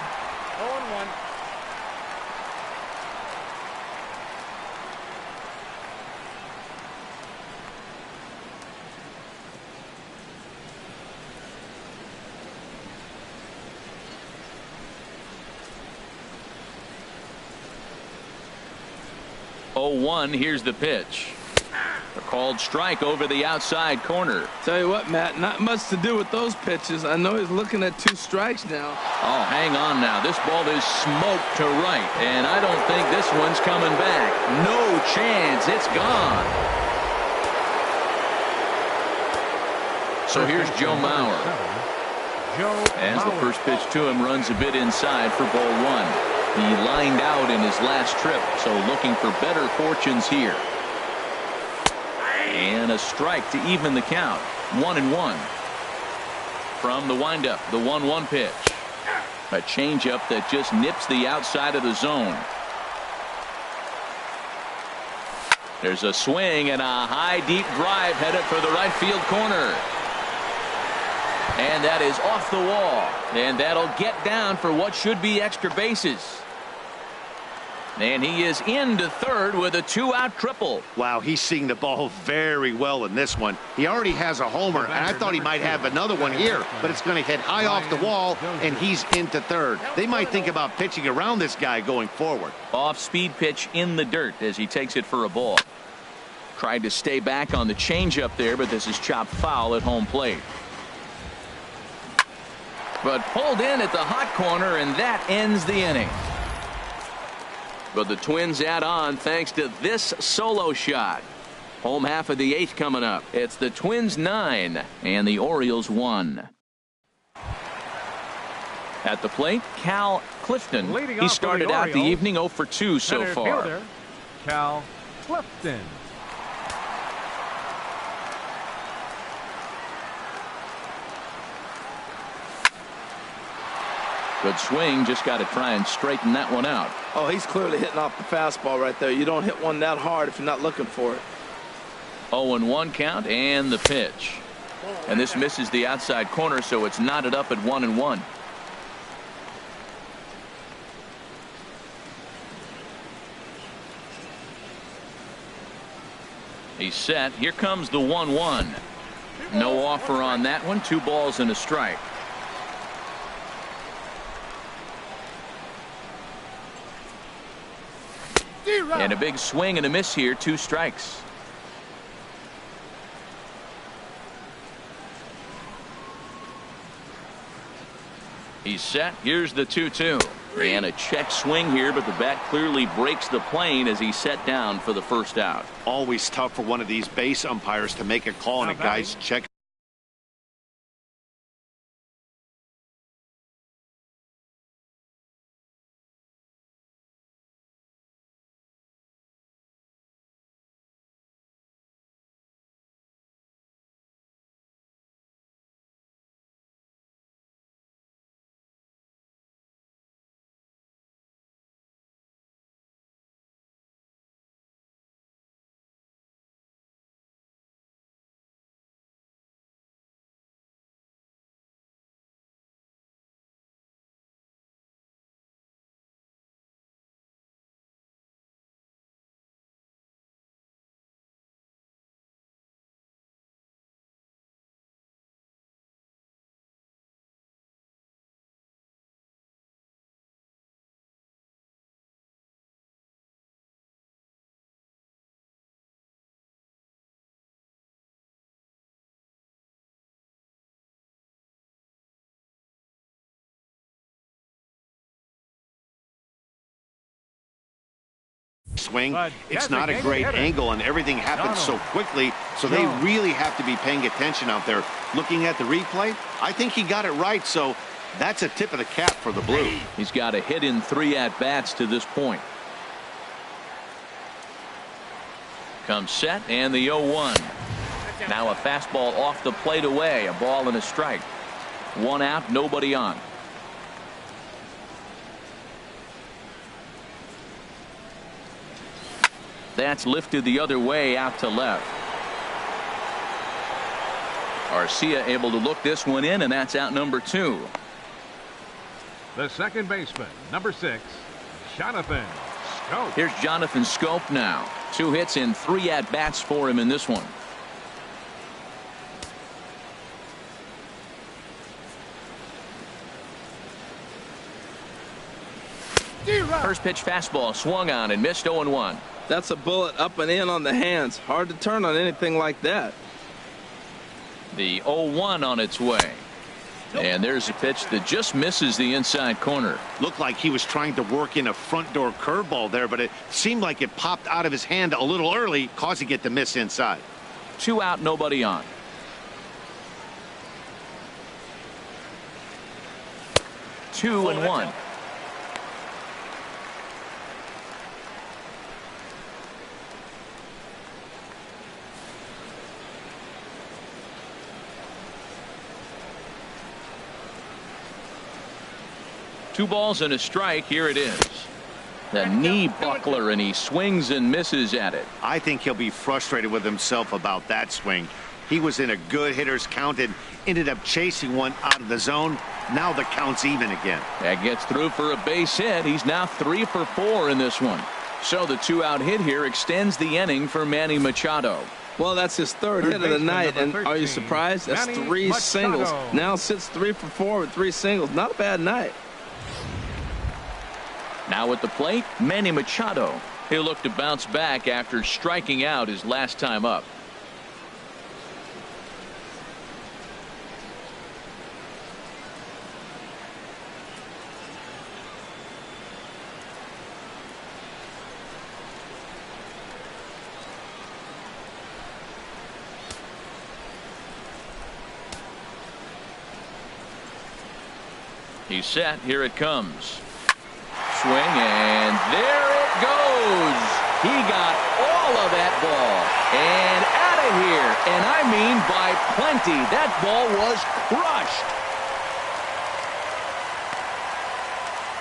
0-1. Here's the pitch. A called strike over the outside corner. Tell you what, Matt, not much to do with those pitches. I know he's looking at 2 strikes now. Oh, hang on now. This ball is smoked to right, and I don't think this one's coming back. No chance. It's gone. So here's Joe Mauer. As the first pitch to him runs a bit inside for ball 1. He lined out in his last trip, so looking for better fortunes here. And a strike to even the count. 1-1. From the windup, the 1-1 pitch. A changeup that just nips the outside of the zone. There's a swing and a high deep drive headed for the right field corner. And that is off the wall. And that'll get down for what should be extra bases. And he is into third with a 2-out triple. Wow, he's seeing the ball very well in this one. He already has a homer, and I thought he might have another one here, but it's going to hit high off the wall, and he's into third. They might think about pitching around this guy going forward. Off-speed pitch in the dirt as he takes it for a ball. Tried to stay back on the changeup there, but this is chopped foul at home plate. But pulled in at the hot corner, and that ends the inning. But the Twins add on thanks to this solo shot. Home half of the 8th coming up. It's the Twins 9 and the Orioles 1. At the plate, Cal Clifton. He started out the evening 0 for 2 so far. Fielder, Cal Clifton. Good swing, just got to try and straighten that one out. Oh, he's clearly hitting off the fastball right there. You don't hit one that hard if you're not looking for it. 0-1 count and the pitch. And this misses the outside corner, so it's knotted up at 1-1. He's set. Here comes the 1-1. No offer on that one. 2 balls and a strike. And a big swing and a miss here, 2 strikes. He's set. Here's the 2-2. And a check swing here, but the bat clearly breaks the plane as he's set down for the first out. Always tough for one of these base umpires to make a call on a guy's check. Swing. It's not a great angle, and everything happens so quickly, so they really have to be paying attention out there. Looking at the replay, I think he got it right, so that's a tip of the cap for the Blue. He's got a hit in 3 at-bats to this point. Comes set, and the 0-1. Now a fastball off the plate away, a ball and a strike. 1 out, nobody on. That's lifted the other way out to left. Arcia able to look this one in, and that's out number 2. The second baseman, number 6, Jonathan Schoop. Here's Jonathan Schoop now. 2 hits in 3 at-bats for him in this one. First pitch fastball swung on and missed. 0-1. That's a bullet up and in on the hands. Hard to turn on anything like that. The 0-1 on its way. And there's a pitch that just misses the inside corner. Looked like he was trying to work in a front door curveball there, but it seemed like it popped out of his hand a little early, causing it to miss inside. 2 out, nobody on. Two and one. Two balls and a strike. Here it is. The knee buckler, and he swings and misses at it. I think he'll be frustrated with himself about that swing. He was in a good hitter's count and ended up chasing one out of the zone. Now the count's even again. That gets through for a base hit. He's now 3 for 4 in this one. So the 2-out hit here extends the inning for Manny Machado. Well, that's his third hit of the night, and are you surprised? That's 3 singles. Now sits 3 for 4 with 3 singles. Not a bad night. Now at the plate, Manny Machado. He'll look to bounce back after striking out his last time up. He's set. Here it comes. Swing, and there it goes. He got all of that ball and out of here, and I mean by plenty. That ball was crushed.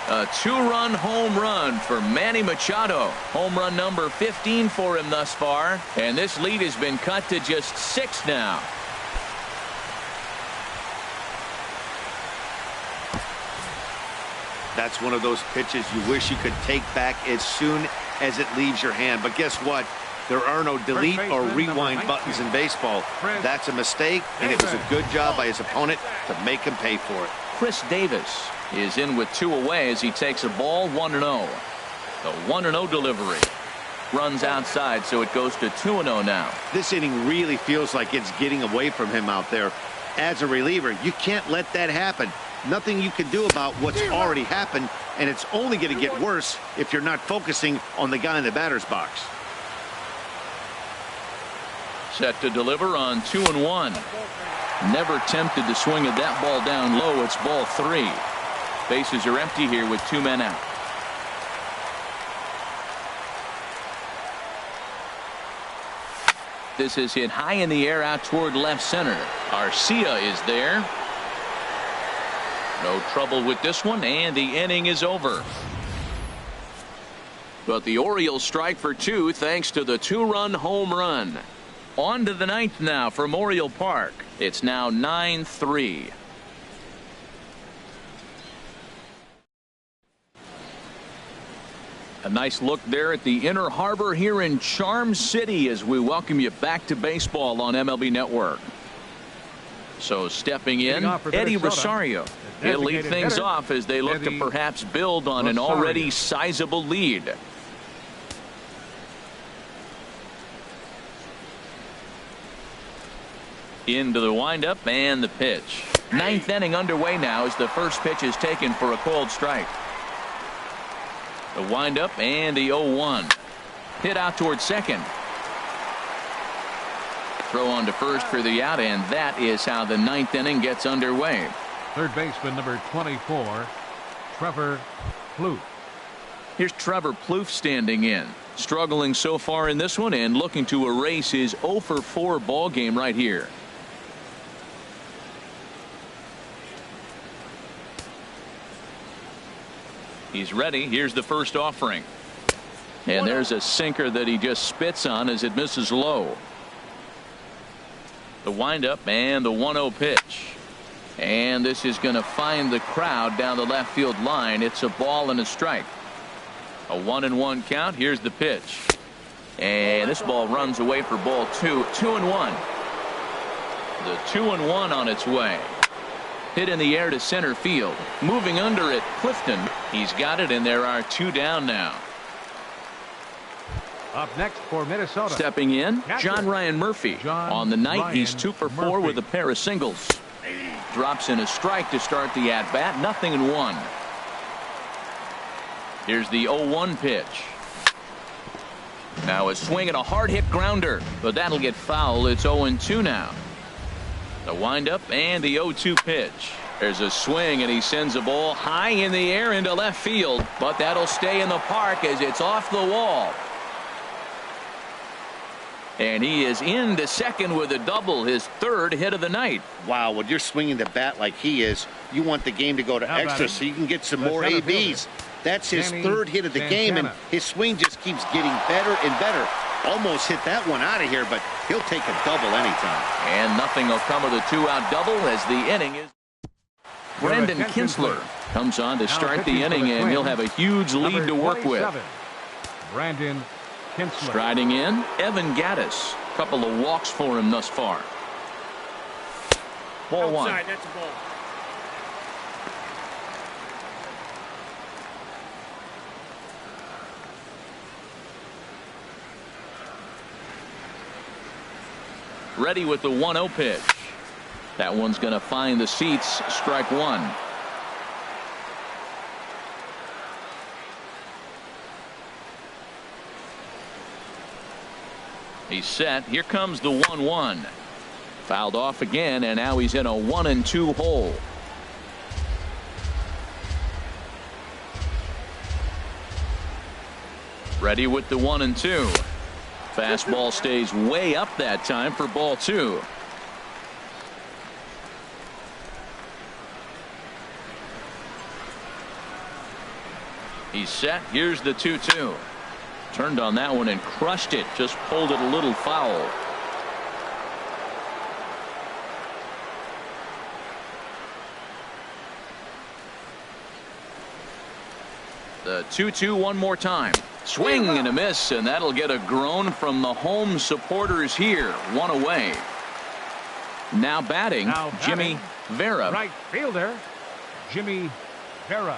A 2-run home run for Manny Machado. Home run number 15 for him thus far, and this lead has been cut to just 6 now. That's one of those pitches you wish you could take back as soon as it leaves your hand. But guess what? There are no delete or rewind buttons in baseball. That's a mistake, and it was a good job by his opponent to make him pay for it. Chris Davis is in with 2 away as he takes a ball 1-0. The 1-0 delivery. Runs outside, so it goes to 2-0 now. This inning really feels like it's getting away from him out there. As a reliever, you can't let that happen. Nothing you can do about what's already happened, and it's only going to get worse if you're not focusing on the guy in the batter's box. Set to deliver on 2-1. Never tempted to swing at that ball down low. It's ball 3. Bases are empty here with 2 men out. This is hit high in the air out toward left center. Arcia is there. No trouble with this one, and the inning is over. But the Orioles strike for 2 thanks to the 2-run home run. On to the 9th now for Memorial Park. It's now 9-3. A nice look there at the Inner Harbor here in Charm City as we welcome you back to baseball on MLB Network. So stepping in, Eddie Rosario. He'll lead things off as they look to perhaps build on an already sizable lead. Into the windup and the pitch. 9th inning underway now as the first pitch is taken for a cold strike. The windup and the 0-1. Hit out towards second. Throw on to first for the out, and that is how the 9th inning gets underway. Third baseman number 24, Trevor Plouffe. Here's Trevor Plouffe standing in. Struggling so far in this one and looking to erase his 0-for-4 ball game right here. He's ready. Here's the first offering. And there's a sinker that he just spits on as it misses low. The windup and the 1-0 pitch. And this is going to find the crowd down the left field line. It's a ball and a strike. A 1-1 count. Here's the pitch. And this ball runs away for ball 2. 2-1. The 2-1 on its way. Hit in the air to center field. Moving under it, Clifton. He's got it, and there are 2 down now. Up next for Minnesota. Stepping in, John Ryan Murphy. On the night, he's 2-for-4 with a pair of singles. Drops in a strike to start the at-bat. 0-1. Here's the 0-1 pitch. Now a swing and a hard-hit grounder, but that'll get foul. It's 0-2 now. The windup and the 0-2 pitch. There's a swing, and he sends a ball high in the air into left field, but that'll stay in the park as it's off the wall. And he is into second with a double, his 3rd hit of the night. Wow, when you're swinging the bat like he is, you want the game to go to extra so you can get some more ABs. That's his 3rd hit of the game, and his swing just keeps getting better and better. Almost hit that one out of here, but he'll take a double anytime. And nothing will come of the 2-out double as the inning is. Brendan Kinsler comes on to start the inning, and he'll have a huge lead to work with. Brandon Kinsler. Striding in, Evan Gaddis. Couple of walks for him thus far. Ball 1. That's a ball. Ready with the 1-0 pitch. That one's going to find the seats. Strike 1. He's set. Here comes the 1-1. Fouled off again, and now he's in a 1-2 hole. Ready with the 1-2. Fastball stays way up that time for ball 2. He's set. Here's the 2-2. Turned on that one and crushed it. Just pulled it a little foul. The 2-2 one more time. Swing and a miss, and that'll get a groan from the home supporters here. 1 away. Now batting, Jimmy Vera. Right fielder, Jimmy Vera.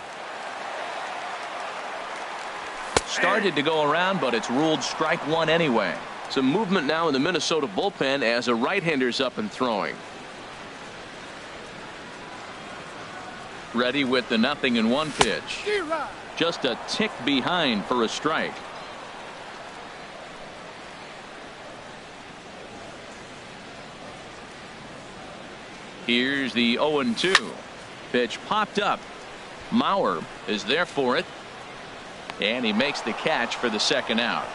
started to go around, but it's ruled strike one anyway. Some movement now in the Minnesota bullpen as a right-hander's up and throwing. Ready with the 0-1 pitch. Just a tick behind for a strike. Here's the 0-2. Pitch popped up. Mauer is there for it. And he makes the catch for the second out.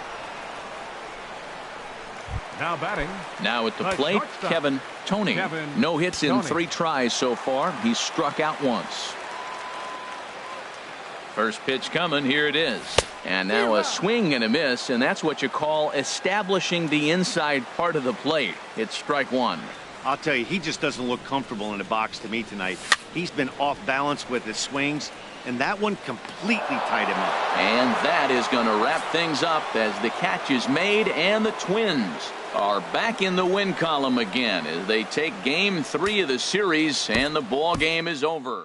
Now batting. Now at the plate, Kevin Toney. No hits in 3 tries so far. He's struck out once. First pitch coming. Here it is. And now a swing and a miss, and that's what you call establishing the inside part of the plate. It's strike one. I'll tell you, he just doesn't look comfortable in the box to me tonight. He's been off balance with his swings, and that one completely tied him up. And that is going to wrap things up as the catch is made, and the Twins are back in the win column again as they take game 3 of the series, and the ball game is over.